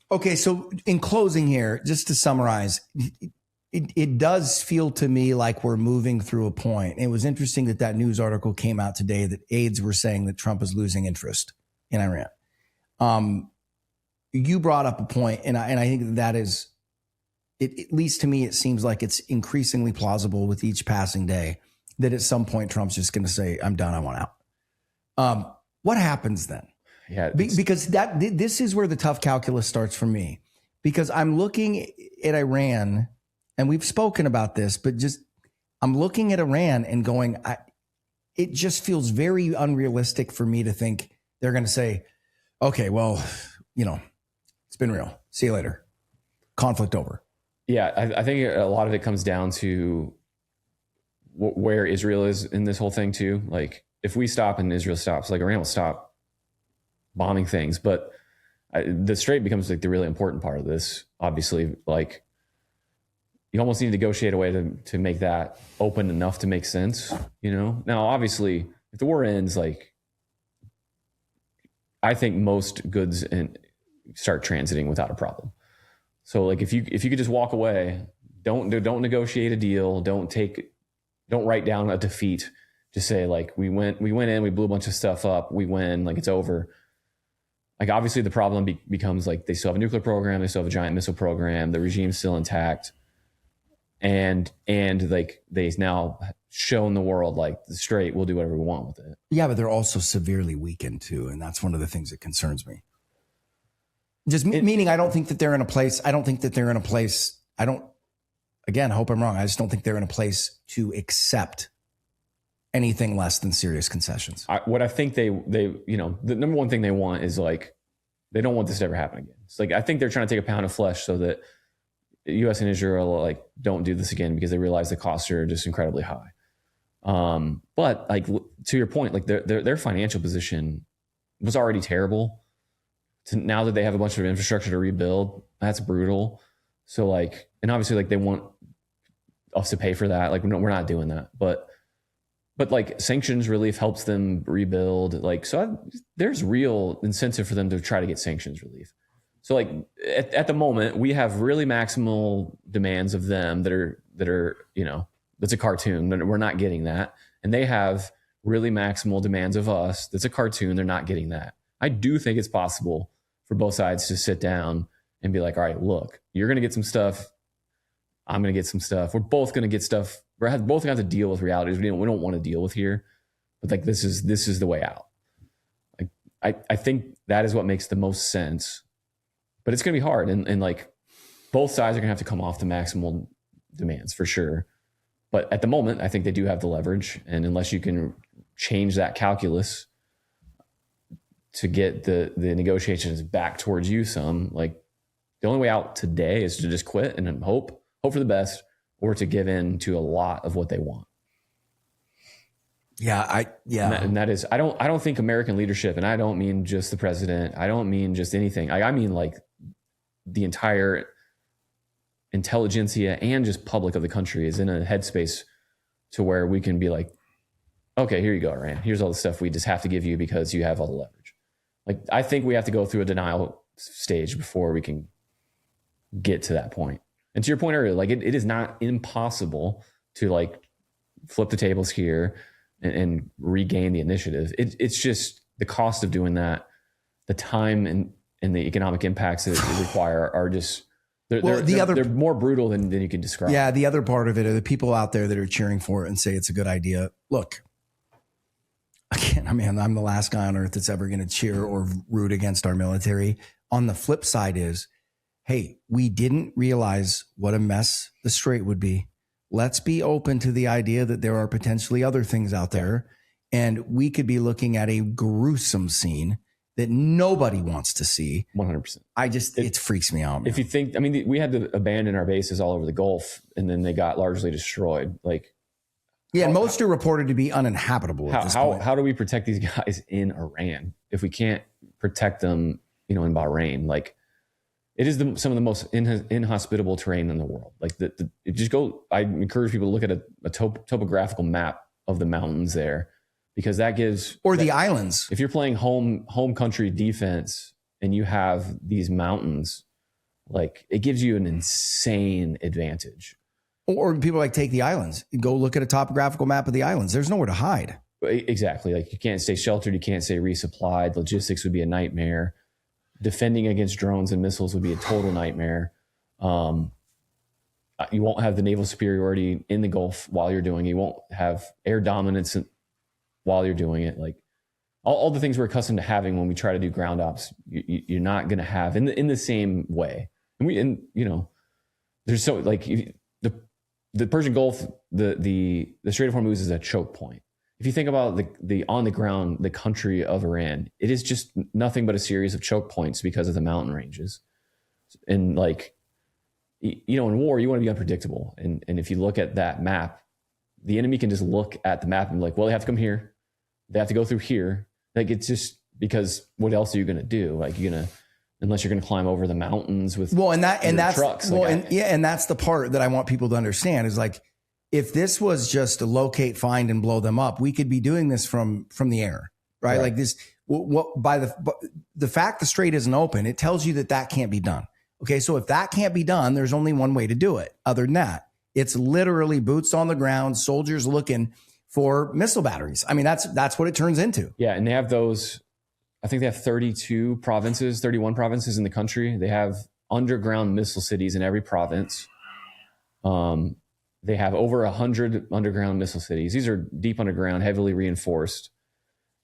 Speaker 1: Okay. So in closing here, just to summarize, it does feel to me like we're moving through a point. It was interesting that news article came out today that aides were saying that Trump is losing interest in Iran. You brought up a point, and I think that is, at least to me, it seems like it's increasingly plausible with each passing day that at some point Trump's just going to say, I'm done, I want out. What happens then?
Speaker 3: Yeah,
Speaker 1: because this is where the tough calculus starts for me, because I'm looking at Iran, and we've spoken about this, but just I'm looking at Iran and going, it just feels very unrealistic for me to think they're going to say, okay, well, it's been real. See you later. Conflict over.
Speaker 3: Yeah, I think a lot of it comes down to where Israel is in this whole thing too. Like if we stop and Israel stops, like Iran will stop bombing things, but the Strait becomes like the really important part of this. Obviously, like you almost need to negotiate a way to make that open enough to make sense. Now obviously if the war ends, like I think most goods start transiting without a problem. So like if you could just walk away, don't negotiate a deal, don't write down a defeat. Just say like we went in, we blew a bunch of stuff up, we win, like it's over. Like obviously the problem becomes like they still have a nuclear program, they still have a giant missile program, the regime's still intact, and like they've now shown the world like the Strait, we'll do whatever we want with it.
Speaker 1: Yeah, but they're also severely weakened too, and that's one of the things that concerns me. Just meaning I don't think that they're in a place. I don't, again, I hope I'm wrong. I just don't think they're in a place to accept anything less than serious concessions.
Speaker 3: What I think they the number one thing they want is like, they don't want this to ever happen again. It's like, I think they're trying to take a pound of flesh so that the U.S. and Israel like don't do this again, because they realize the costs are just incredibly high. But like to your point, like their financial position was already terrible. Now that they have a bunch of infrastructure to rebuild, that's brutal. So like, and obviously like they want us to pay for that. Like we're not doing that, but but like sanctions relief helps them rebuild. Like, there's real incentive for them to try to get sanctions relief. So like at the moment we have really maximal demands of them that are, you know, that's a cartoon. We're not getting that. And they have really maximal demands of us. That's a cartoon. They're not getting that. I do think it's possible for both sides to sit down and be like, all right, look, you're going to get some stuff. I'm going to get some stuff. We're both going to get stuff. We're both going to have to deal with realities we don't want to deal with here. But like, this is the way out. Like, I think that is what makes the most sense, but it's going to be hard. And like both sides are going to have to come off the maximal demands for sure. But at the moment, I think they do have the leverage. And unless you can change that calculus to get the negotiations back towards you some, like the only way out today is to just quit and hope for the best, or to give in to a lot of what they want.
Speaker 1: Yeah.
Speaker 3: And that is, I don't think American leadership, and I don't mean just the president. I don't mean just anything. I mean like the entire intelligentsia and just public of the country is in a headspace to where we can be like, okay, here you go, Iran. Here's all the stuff we just have to give you because you have all the leverage. Like, I think we have to go through a denial stage before we can get to that point. And to your point earlier, like it is not impossible to like flip the tables here and regain the initiative. It's just the cost of doing that, the time and the economic impacts that it require are just, they're more brutal than you can describe.
Speaker 1: Yeah. The other part of it are the people out there that are cheering for it and say it's a good idea. Look, again, I mean, I'm the last guy on earth that's ever going to cheer or root against our military. On the flip side is, hey, we didn't realize what a mess the Strait would be. Let's be open to the idea that there are potentially other things out there, and we could be looking at a gruesome scene that nobody wants to see.
Speaker 3: 100%.
Speaker 1: It freaks me out, man.
Speaker 3: If you think, I mean, we had to abandon our bases all over the Gulf, and then they got largely destroyed. Like,
Speaker 1: yeah, and most are reported to be uninhabitable at this point.
Speaker 3: How do we protect these guys in Iran if we can't protect them, you know, in Bahrain? Like, it is some of the most inhospitable terrain in the world. Like I encourage people to look at a topographical map of the mountains there, because that gives,
Speaker 1: the islands.
Speaker 3: If you're playing home country defense and you have these mountains, like it gives you an insane advantage.
Speaker 1: Or people like take the islands, go look at a topographical map of the islands. There's nowhere to hide.
Speaker 3: Exactly. Like you can't stay sheltered. You can't stay resupplied. Logistics would be a nightmare. Defending against drones and missiles would be a total nightmare. You won't have the naval superiority in the Gulf while you're doing it. You won't have air dominance while you're doing it. Like all the things we're accustomed to having when we try to do ground ops, you're not going to have in the same way. And you know, there's so like the Persian Gulf, the Strait of Hormuz is a choke point. If you think about the on the ground, the country of Iran, it is just nothing but a series of choke points because of the mountain ranges. And like, you know, in war, you want to be unpredictable. And if you look at that map, the enemy can just look at the map and be like, well, they have to come here. They have to go through here. Like, it's just because what else are you going to do? Like, unless you're going to climb over the mountains with that's trucks.
Speaker 1: And that's the part that I want people to understand is like, if this was just to locate, find, and blow them up, we could be doing this from the air, right? Like this, by the fact the strait isn't open, it tells you that can't be done. Okay. So if that can't be done, there's only one way to do it. Other than that, it's literally boots on the ground, soldiers looking for missile batteries. I mean, that's what it turns into.
Speaker 3: Yeah. And they have those, I think they have 31 provinces in the country. They have underground missile cities in every province. They have over 100 underground missile cities. These are deep underground, heavily reinforced.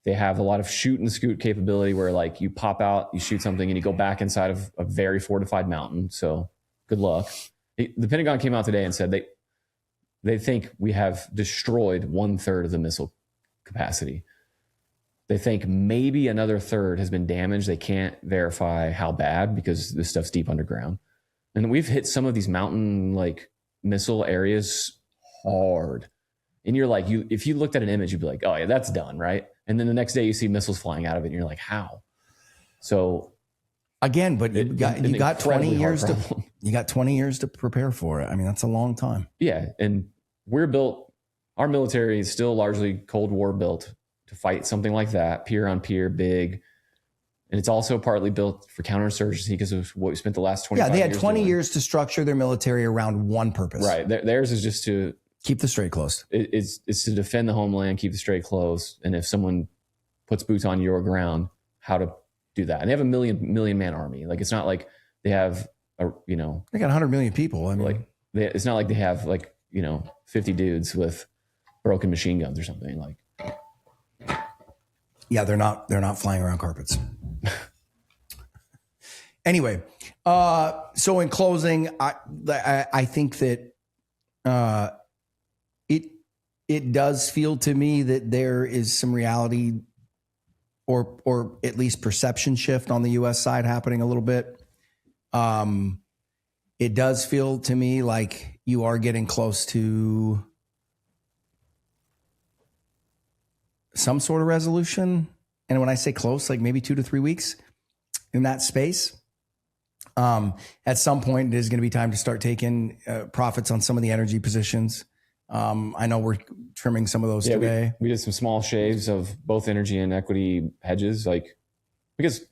Speaker 3: They have a lot of shoot and scoot capability where like you pop out, you shoot something and you go back inside of a very fortified mountain. So good luck. The Pentagon came out today and said they think we have destroyed 1/3 of the missile capacity. They think maybe another third has been damaged. They can't verify how bad because this stuff's deep underground. And we've hit some of these mountain like missile areas hard. And you're like, if you looked at an image, you'd be like, oh yeah, that's done, right? And then the next day you see missiles flying out of it and you're like, how? So
Speaker 1: again, but you got 20 years to prepare for it. I mean, that's a long time.
Speaker 3: Yeah. And we're built our military is still largely Cold War built to fight something like that, peer on peer, big. And it's also partly built for counterinsurgency because of what we spent the last 25 years.
Speaker 1: Yeah, they had 20 years to structure their military around one purpose.
Speaker 3: Right. Theirs is just to
Speaker 1: keep the strait closed.
Speaker 3: It's to defend the homeland, keep the strait closed. And if someone puts boots on your ground, how to do that. And they have a million man army. Like, it's not like they have they got
Speaker 1: 100 million people. I mean,
Speaker 3: like it's not like they have 50 dudes with broken machine guns or something. Like,
Speaker 1: yeah, they're not flying around carpets. Anyway, so in closing, I think that it does feel to me that there is some reality or at least perception shift on the U.S. side happening a little bit. It does feel to me like you are getting close to some sort of resolution. And when I say close, like maybe 2 to 3 weeks in that space. At some point, it is going to be time to start taking profits on some of the energy positions. I know we're trimming some of those today.
Speaker 3: We did some small shaves of both energy and equity hedges, because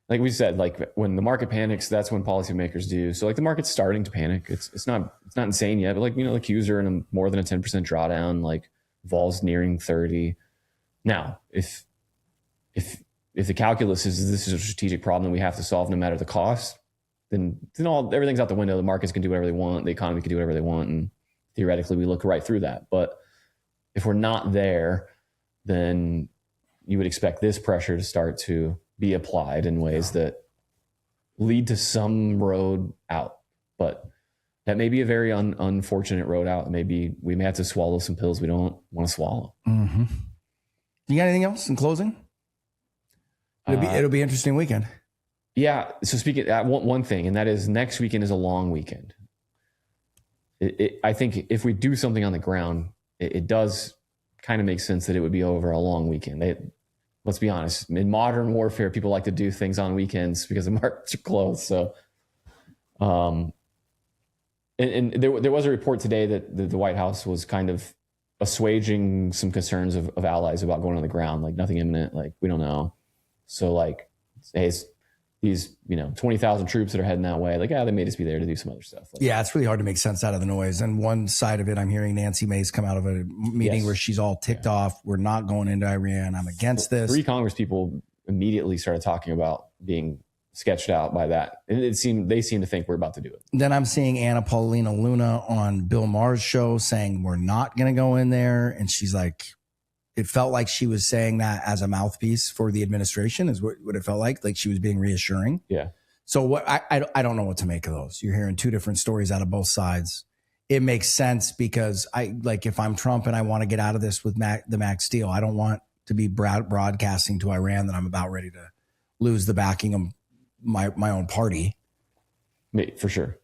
Speaker 3: like we said, when the market panics, that's when policymakers do. So the market's starting to panic. It's not insane yet, but the Qs are in more than a 10% drawdown, vol's nearing 30. Now, if the calculus is this is a strategic problem that we have to solve no matter the cost, then everything's out the window. The markets can do whatever they want. The economy can do whatever they want. And theoretically, we look right through that. But if we're not there, then you would expect this pressure to start to be applied in ways that lead to some road out. But that may be a very unfortunate road out. Maybe we may have to swallow some pills we don't want to swallow.
Speaker 1: Mm-hmm. You got anything else in closing? It'll be an interesting weekend.
Speaker 3: Yeah. So speaking one thing, and that is next weekend is a long weekend. I think if we do something on the ground, it does kind of make sense that it would be over a long weekend. Let's be honest. In modern warfare, people like to do things on weekends because the markets are closed. So, and there was a report today that the White House was kind of assuaging some concerns of allies about going on the ground, nothing imminent, we don't know. So hey, it's these 20,000 troops that are heading that way. They may just be there to do some other stuff.
Speaker 1: Yeah, it's really hard to make sense out of the noise. And one side of it, I'm hearing Nancy Mace come out of a meeting where she's all ticked off. We're not going into Iran. I'm against this.
Speaker 3: 3 Congress people immediately started talking about being sketched out by that. And they seem to think we're about to do it.
Speaker 1: Then I'm seeing Anna Paulina Luna on Bill Maher's show saying we're not going to go in there. And she's like, it felt like she was saying that as a mouthpiece for the administration is what it felt like she was being reassuring.
Speaker 3: Yeah.
Speaker 1: So what I don't know what to make of those. You're hearing 2 different stories out of both sides. It makes sense because if I'm Trump and I want to get out of this with the max deal, I don't want to be broadcasting to Iran that I'm about ready to lose the backing of my own party.
Speaker 3: For sure.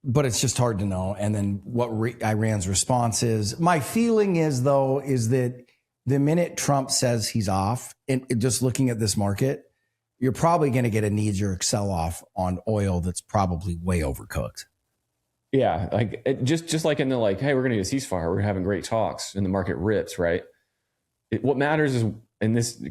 Speaker 1: But it's just hard to know. And then what Iran's response is. My feeling is that the minute Trump says he's off, and just looking at this market, you're probably going to get a knee-jerk sell-off on oil that's probably way overcooked.
Speaker 3: Yeah, just like in the hey, we're going to do a ceasefire. We're having great talks, and the market rips. Right. What matters is in this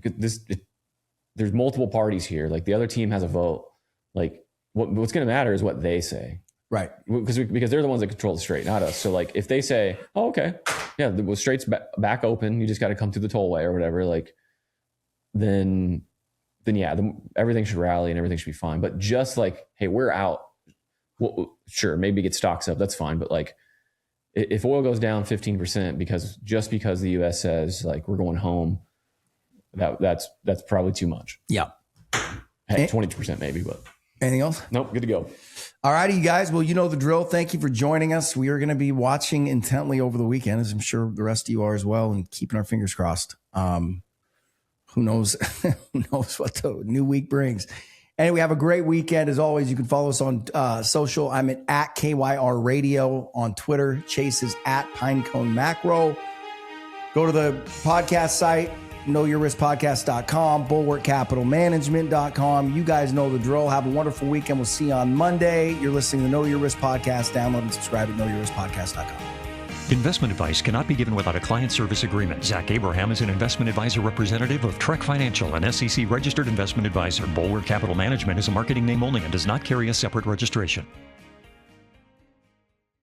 Speaker 3: there's multiple parties here. The other team has a vote. What's going to matter is what they say.
Speaker 1: Right.
Speaker 3: Because they're the ones that control the strait, not us. So if they say, oh, okay, yeah, the strait's back open, you just got to come through the tollway or whatever, then yeah, everything should rally and everything should be fine. But just hey, we're out. Well, sure, maybe get stocks up. That's fine. But if oil goes down 15% because the U.S. says we're going home, that's probably too much.
Speaker 1: Yeah.
Speaker 3: Hey, 20% maybe, but
Speaker 1: anything else?
Speaker 3: Nope. Good to go.
Speaker 1: All righty, you guys. Well, you know the drill. Thank you for joining us. We are going to be watching intently over the weekend, as I'm sure the rest of you are as well, and keeping our fingers crossed. Who knows? Who knows what the new week brings? Anyway, have a great weekend. As always, you can follow us on social. I'm at KYR Radio on Twitter. Chase is at Pinecone Macro. Go to the podcast site, knowyourriskpodcast.com, bulwarkcapitalmanagement.com. You guys know the drill. Have a wonderful weekend. We'll see you on Monday. You're listening to Know Your Risk Podcast. Download and subscribe at knowyourriskpodcast.com.
Speaker 2: Investment advice cannot be given without a client service agreement. Zach Abraham is an investment advisor representative of Trek Financial, an SEC registered investment advisor. Bulwark Capital Management is a marketing name only and does not carry a separate registration.